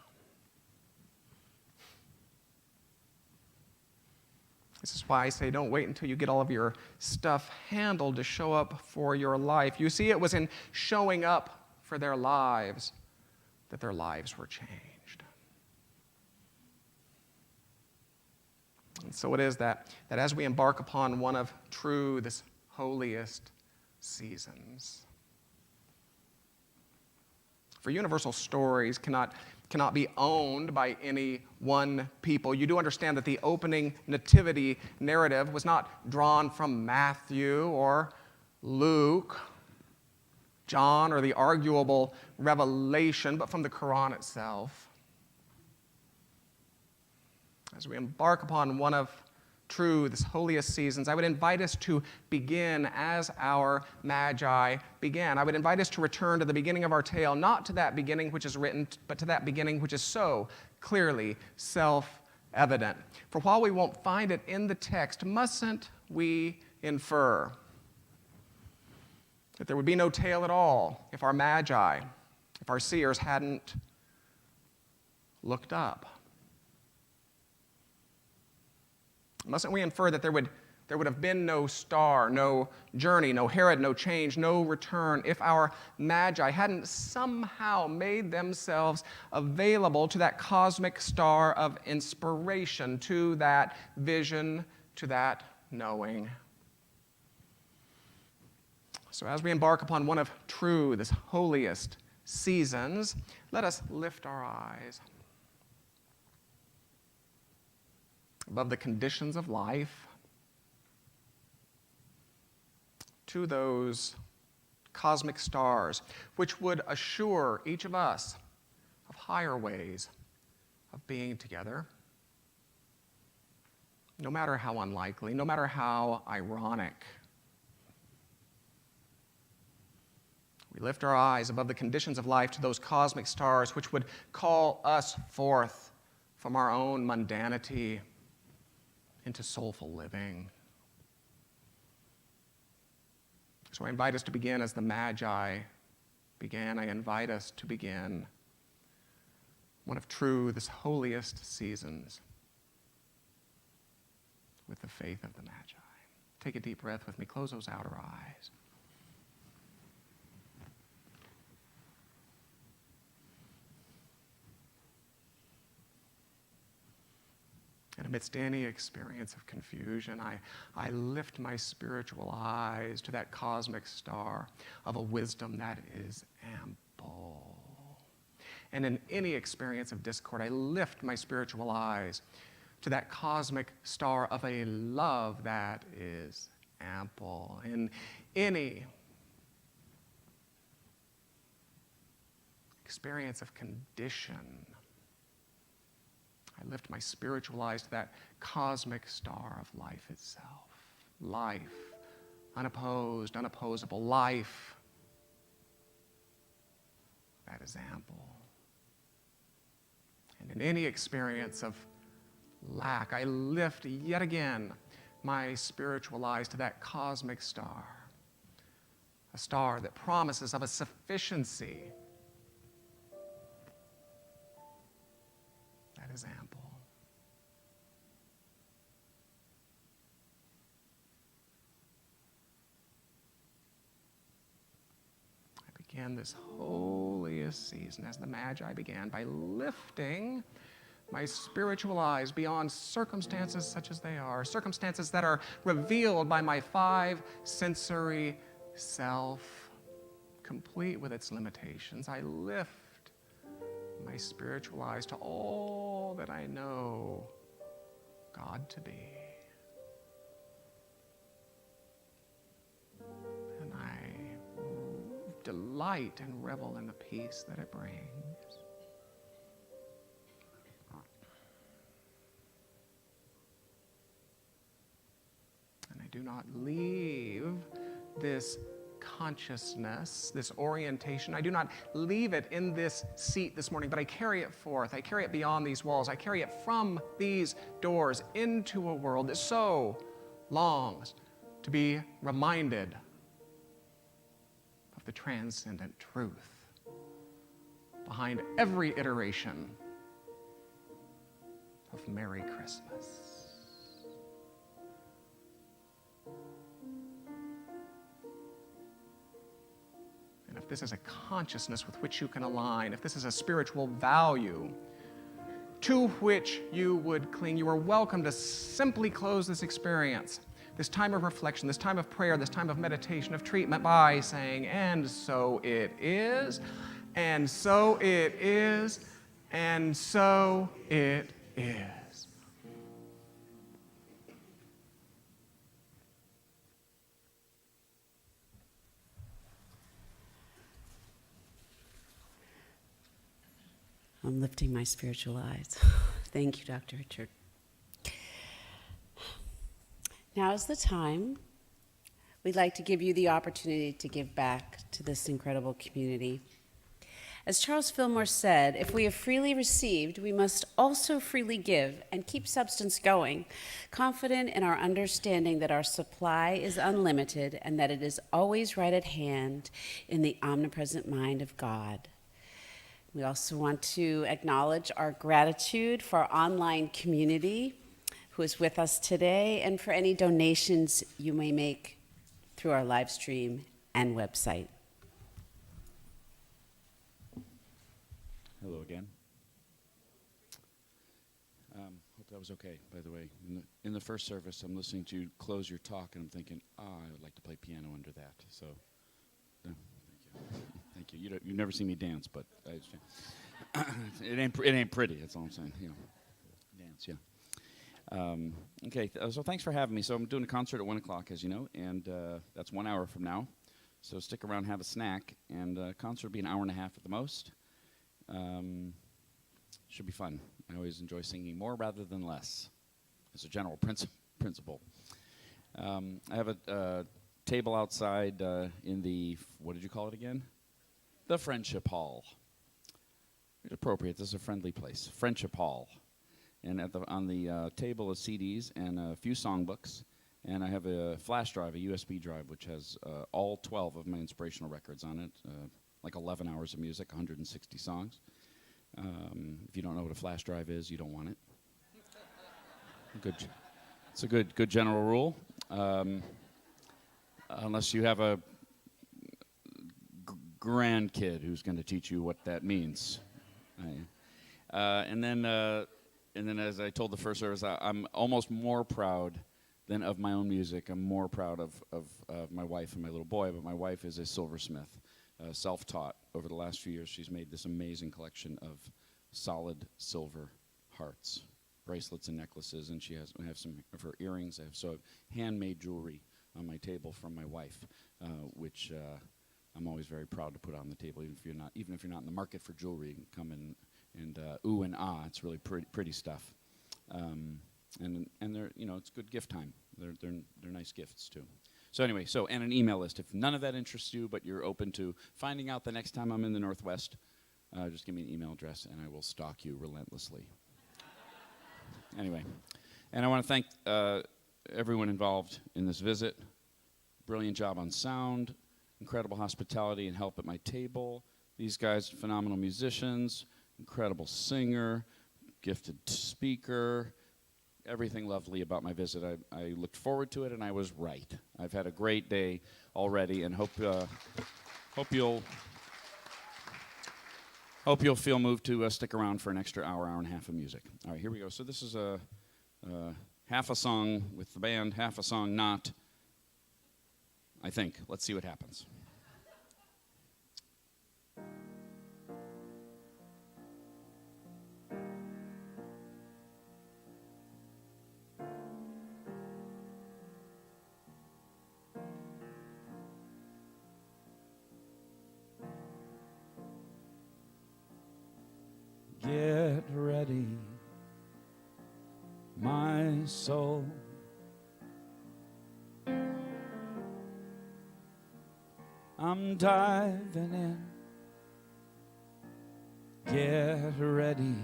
This is why I say don't wait until you get all of your stuff handled to show up for your life. You see, it was in showing up for their lives that their lives were changed. And so it is that as we embark upon one of true, this holiest seasons, for universal stories cannot be owned by any one people. You do understand that the opening nativity narrative was not drawn from Matthew or Luke, John, or the arguable Revelation, but from the Quran itself. As we embark upon one of true, this holiest seasons, I would invite us to begin as our Magi began. I would invite us to return to the beginning of our tale, not to that beginning which is written, but to that beginning which is so clearly self-evident. For while we won't find it in the text, mustn't we infer that there would be no tale at all if our Magi, if our seers hadn't looked up? Mustn't we infer that there would have been no star, no journey, no Herod, no change, no return if our Magi hadn't somehow made themselves available to that cosmic star of inspiration, to that vision, to that knowing? So as we embark upon one of true, this holiest seasons, let us lift our eyes above the conditions of life to those cosmic stars which would assure each of us of higher ways of being together, no matter how unlikely, no matter how ironic. We lift our eyes above the conditions of life to those cosmic stars which would call us forth from our own mundanity into soulful living. So I invite us to begin as the Magi began. I invite us to begin one of true, this holiest seasons with the faith of the Magi. Take a deep breath with me. Close those outer eyes. And amidst any experience of confusion, I lift my spiritual eyes to that cosmic star of a wisdom that is ample. And in any experience of discord, I lift my spiritual eyes to that cosmic star of a love that is ample. In any experience of condition, I lift my spiritual eyes to that cosmic star of life itself. Life, unopposed, unopposable. Life that is ample. And in any experience of lack, I lift yet again my spiritual eyes to that cosmic star. A star that promises of a sufficiency that is ample. I began this holiest season as the Magi began by lifting my spiritual eyes beyond circumstances such as they are, circumstances that are revealed by my five sensory self, complete with its limitations. I lift my spiritual eyes to all that I know God to be. And I delight and revel in the peace that it brings. And I do not leave this consciousness, this orientation. I do not leave it in this seat this morning, but I carry it forth. I carry it beyond these walls. I carry it from these doors into a world that so longs to be reminded of the transcendent truth behind every iteration of Merry Christmas. And if this is a consciousness with which you can align, if this is a spiritual value to which you would cling. You are welcome to simply close this experience, this time of reflection, this time of prayer, this time of meditation, of treatment, by saying, and so it is, and so it is, and so it is. I'm lifting my spiritual eyes. Thank you, Dr. Richard. Now is the time. We'd like to give you the opportunity to give back to this incredible community. As Charles Fillmore said, if we have freely received, we must also freely give and keep substance going, confident in our understanding that our supply is unlimited and that it is always right at hand in the omnipresent mind of God. We also want to acknowledge our gratitude for our online community who is with us today and for any donations you may make through our live stream and website. Hello again. Hope that was okay, by the way. In the first service, I'm listening to you close your talk, and I'm thinking, I would like to play piano under that. So, thank you. Thank you. You've never seen me dance, but it ain't pretty. That's all I'm saying. Dance, yeah. Okay, so thanks for having me. So I'm doing a concert at 1 o'clock, as you know, and that's 1 hour from now. So stick around, have a snack, and concert will be an hour and a half at the most. Should be fun. I always enjoy singing more rather than less, as a general principle. I have a table outside in the, what did you call it again? The Friendship Hall. It's appropriate. This is a friendly place. Friendship Hall. And on the table is CDs and a few songbooks. And I have a flash drive, a USB drive, which has all 12 of my inspirational records on it, like 11 hours of music, 160 songs. If you don't know what a flash drive is, you don't want it. It's a good general rule. Unless you have a grandkid who's going to teach you what that means. And then, as I told the first service, I'm almost more proud than of my own music. I'm more proud of my wife and my little boy, but my wife is a silversmith, self-taught. Over the last few years, she's made this amazing collection of solid silver hearts, bracelets and necklaces, and I have some of her earrings. I have handmade jewelry on my table from my wife, which I'm always very proud to put on the table, even if you're not in the market for jewelry. You can come in and ooh and ah. It's really pretty stuff, and they're it's good gift time. They're nice gifts too. So anyway, and an email list. If none of that interests you, but you're open to finding out the next time I'm in the Northwest, just give me an email address and I will stalk you relentlessly. Anyway, and I want to thank everyone involved in this visit. Brilliant job on sound, incredible hospitality and help at my table. These guys, phenomenal musicians, incredible singer, gifted speaker. Everything lovely about my visit. I looked forward to it, and I was right. I've had a great day already, and hope you'll feel moved to stick around for an extra hour and a half of music. All right, here we go. So this is a half a song with the band, half a song not. I think. Let's see what happens. Get ready, my soul. I'm diving in. Get ready,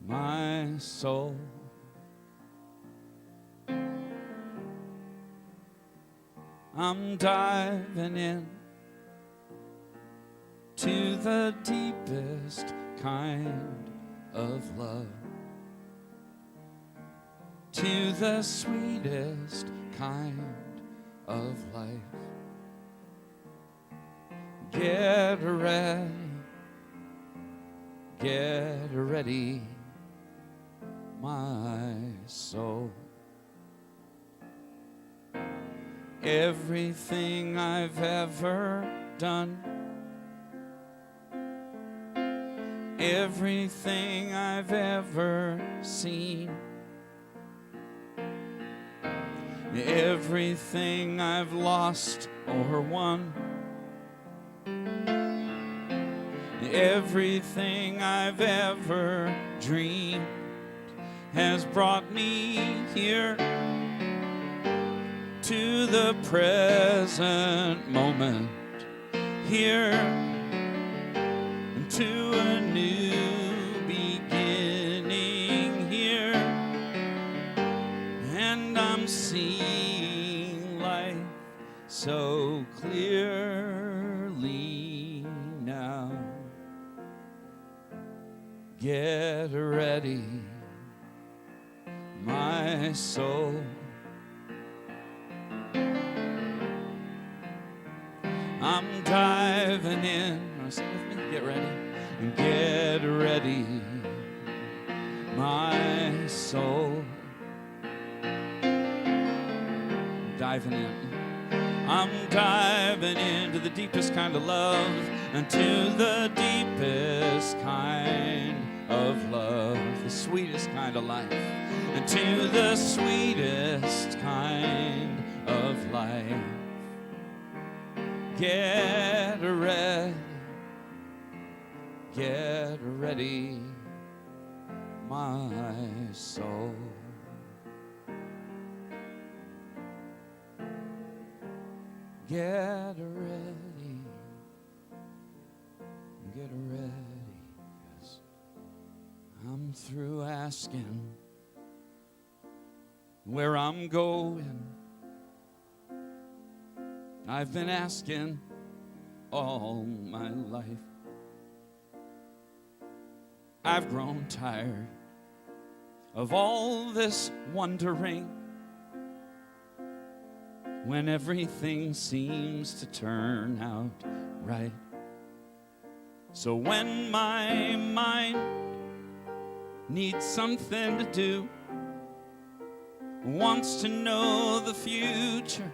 my soul. I'm diving in to the deepest kind of love, to the sweetest kind of life. Get ready, Get ready, my soul. Everything I've ever done, everything I've ever seen, everything I've lost or won, everything I've ever dreamed has brought me here to the present moment, here to a new beginning here, and I'm seeing life so clearly now. Get ready, my soul. I'm diving in. Wanna sing with me? Get ready. Get ready, my soul. Diving in. I'm diving into the deepest kind of love, and to the deepest kind of love, the sweetest kind of life, and to the sweetest kind of life. Get ready, my soul. Get ready, 'cause I'm through asking where I'm going. I've been asking all my life. I've grown tired of all this wondering when everything seems to turn out right. So when my mind needs something to do, wants to know the future,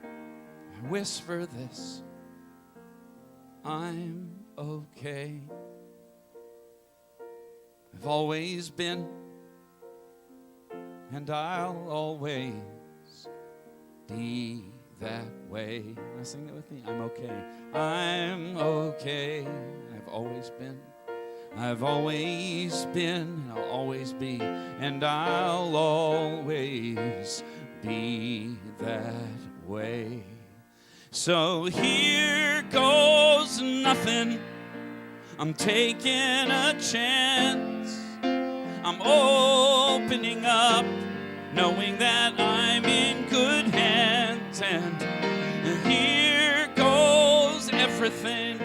I whisper this: I'm okay. I've always been, and I'll always be that way. Can I sing that with me? I'm okay. I'm okay. I've always been. I've always been, and I'll always be, and I'll always be that way. So here goes nothing. I'm taking a chance. I'm opening up, knowing that I'm in good hands. And here goes everything.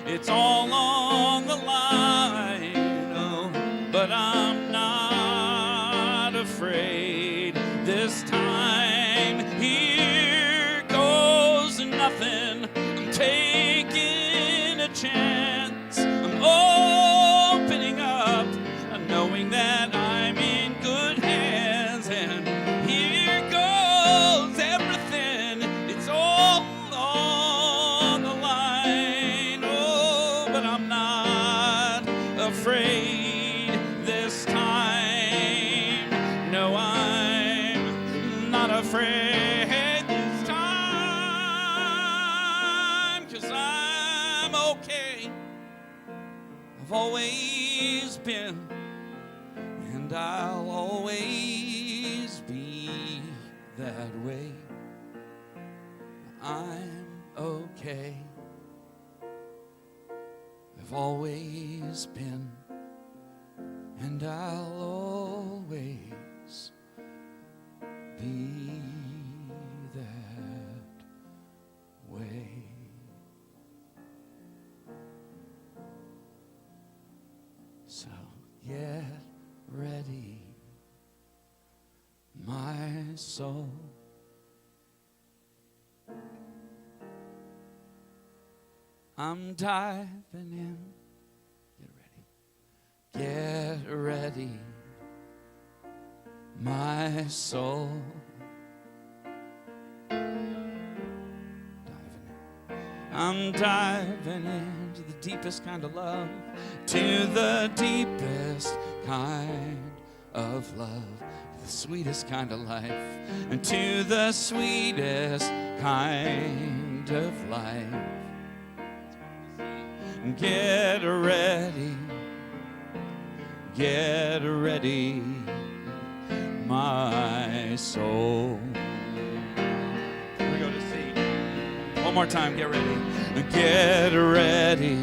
It's all on the line. Oh, but I'm not afraid this time. Here goes nothing. I'm taking a chance. I'm opening up, knowing that I'm in good hands. And here goes everything. It's all on the line. Oh, but I'm not afraid this time. No, I'm not afraid this time, 'cause I'm okay. I've always been, and I'll always be that way. I'm okay. I've always been, and I'll always be that way. So get ready, my soul. I'm diving in. Get ready. Get ready, my soul. I'm diving into the deepest kind of love, to the deepest kind of love, the sweetest kind of life, and to the sweetest kind of life. Get ready, my soul. Here we go to C. One more time, get ready. Get ready,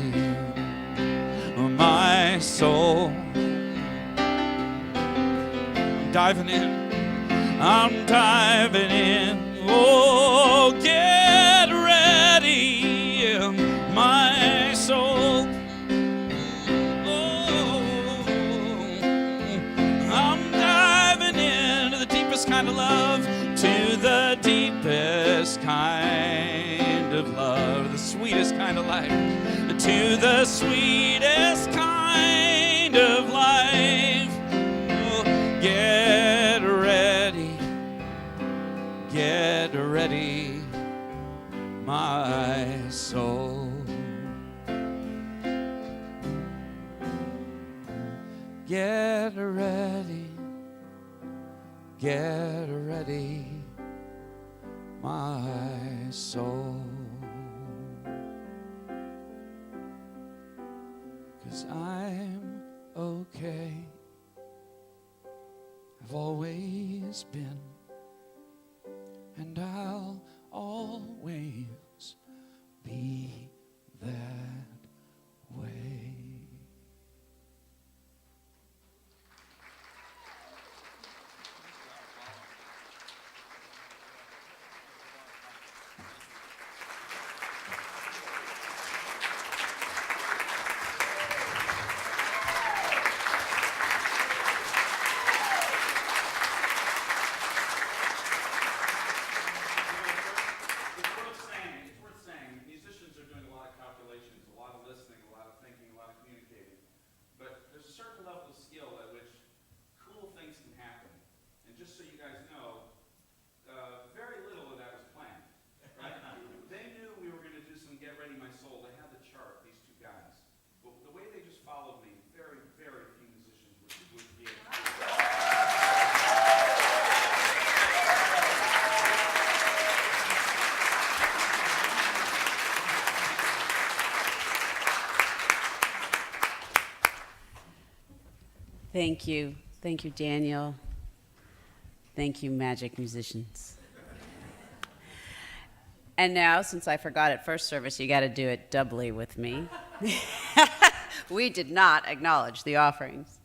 my soul. I'm diving in. Oh, get ready, my soul. Oh, I'm diving into the deepest kind of love, to the deepest kind of love, the sweetest kind of life, to the sweetest kind of life. Oh, get ready, my soul. Get ready, my soul. 'Cause I'm okay. I've always been, and I'll always be that way. Thank you. Thank you, Daniel. Thank you, magic musicians. And now, since I forgot at first service, you got to do it doubly with me. We did not acknowledge the offerings.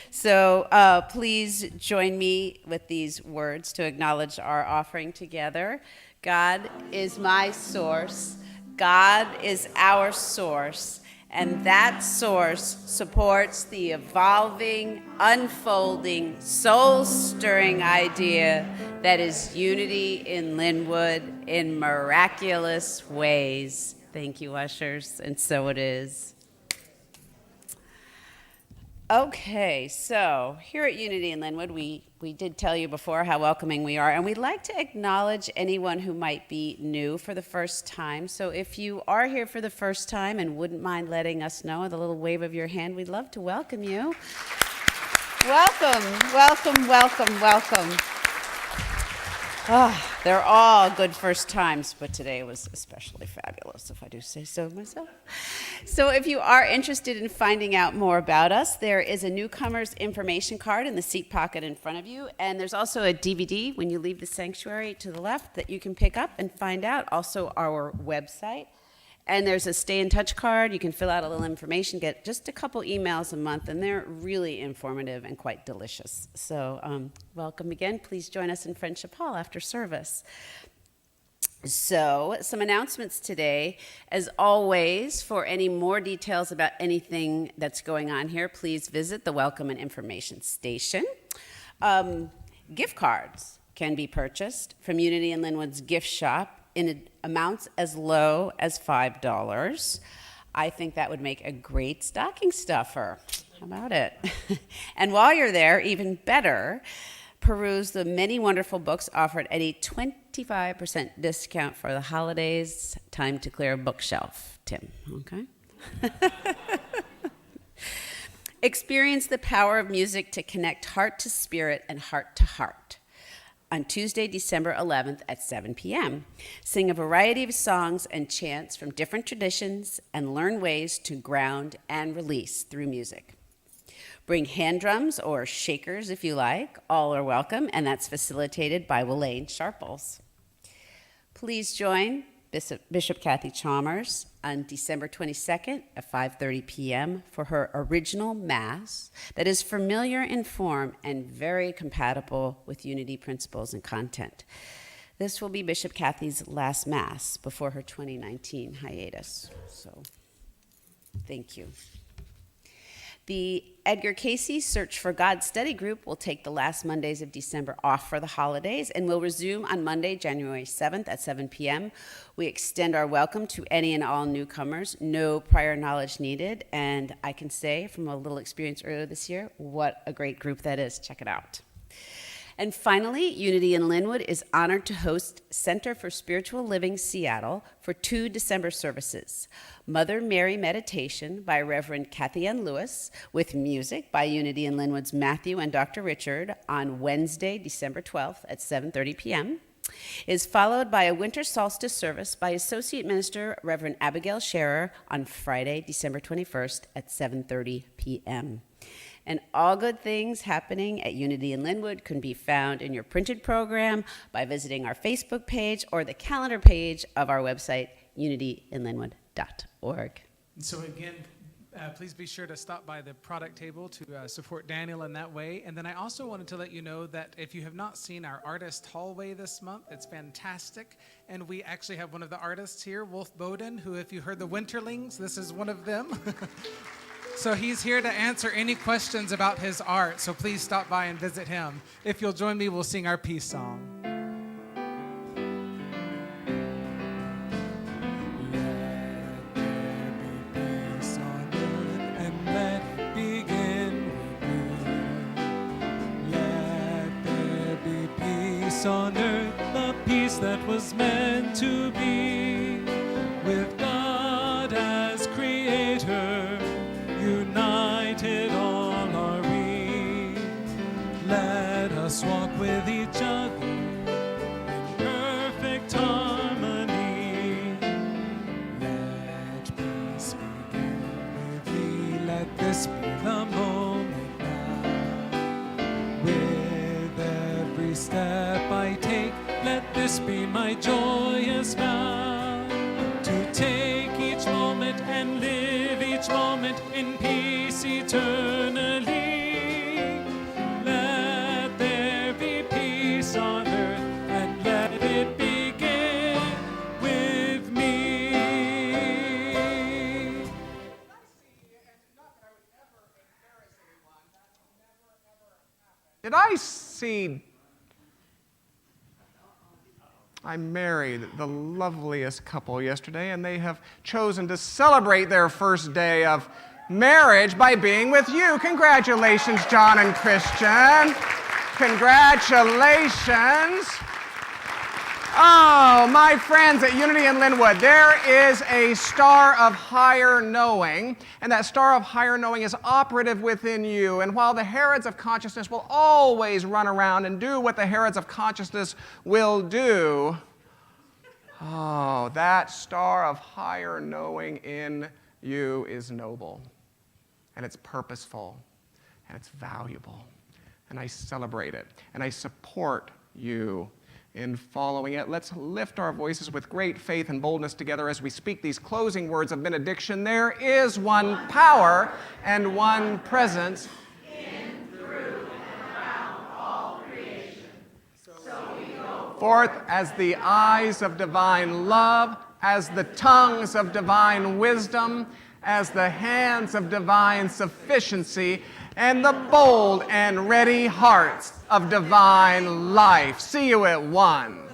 So please join me with these words to acknowledge our offering together. God is my source. God is our source. And that source supports the evolving, unfolding, soul-stirring idea that is unity in Linwood in miraculous ways. Thank you, ushers, and so it is. Okay, so here at Unity in Linwood, we did tell you before how welcoming we are, and we'd like to acknowledge anyone who might be new for the first time. So if you are here for the first time and wouldn't mind letting us know with a little wave of your hand, we'd love to welcome you. Welcome, welcome, welcome, welcome. Oh, they're all good first times, but today was especially fabulous, if I do say so myself. So if you are interested in finding out more about us, there is a newcomer's information card in the seat pocket in front of you, and there's also a DVD when you leave the sanctuary to the left that you can pick up and find out. Also our website. And there's a stay in touch card. You can fill out a little information, get just a couple emails a month, and they're really informative and quite delicious. So welcome again. Please join us in Friendship Hall after service. So some announcements today. As always, for any more details about anything that's going on here, please visit the Welcome and Information Station. Gift cards can be purchased from Unity in Linwood's gift shop in amounts as low as $5. I think that would make a great stocking stuffer. How about it? And while you're there, even better, peruse the many wonderful books offered at a 25% discount for the holidays. Time to clear a bookshelf, Tim, okay? Experience the power of music to connect heart to spirit and heart to heart. On Tuesday, December 11th at 7 p.m. Sing a variety of songs and chants from different traditions and learn ways to ground and release through music. Bring hand drums or shakers if you like. All are welcome, and that's facilitated by Welaine Sharples. Please join Bishop Kathy Chalmers on December 22nd at 5:30 p.m. for her original Mass that is familiar in form and very compatible with Unity principles and content. This will be Bishop Kathy's last Mass before her 2019 hiatus. So, thank you. The Edgar Cayce Search for God study group will take the last Mondays of December off for the holidays and will resume on Monday, January 7th at 7 p.m. We extend our welcome to any and all newcomers, no prior knowledge needed, and I can say from a little experience earlier this year, what a great group that is. Check it out. And finally, Unity in Linwood is honored to host Center for Spiritual Living Seattle for 2 December services. Mother Mary Meditation by Reverend Kathy Ann Lewis with music by Unity in Linwood's Matthew and Dr. Richard on Wednesday, December 12th at 7:30 p.m. is followed by a winter solstice service by Associate Minister Reverend Abigail Scherer on Friday, December 21st at 7:30 p.m. And all good things happening at Unity in Linwood can be found in your printed program by visiting our Facebook page or the calendar page of our website, unityinlinwood.org. So again, please be sure to stop by the product table to support Daniel in that way. And then I also wanted to let you know that if you have not seen our artist hallway this month, it's fantastic. And we actually have one of the artists here, Wolf Bowden, who, if you heard the Winterlings, this is one of them. So he's here to answer any questions about his art, so please stop by and visit him. If you'll join me, we'll sing our peace song. On earth, the peace that was meant to be, with God as creator, united all are we. Let us walk with each other in perfect harmony. Let peace begin with me. Let this be the moment now. With every step I take, let this be my joyous vow, to take each moment and live each moment in peace eternally. Let there be peace on earth, and let it begin with me. Did I see? I married the loveliest couple yesterday, and they have chosen to celebrate their first day of marriage by being with you. Congratulations, John and Christian. Congratulations. Oh, my friends at Unity in Linwood, there is a star of higher knowing, and that star of higher knowing is operative within you. And while the Herods of consciousness will always run around and do what the Herods of consciousness will do, oh, that star of higher knowing in you is noble, and it's purposeful, and it's valuable. And I celebrate it, and I support you in following it. Let's lift our voices with great faith and boldness together as we speak these closing words of benediction. There is one power and one presence in, through, and around all creation. So we go forth as the eyes of divine love, as the tongues of divine wisdom, as the hands of divine sufficiency, and the bold and ready hearts of divine life. See you at 1.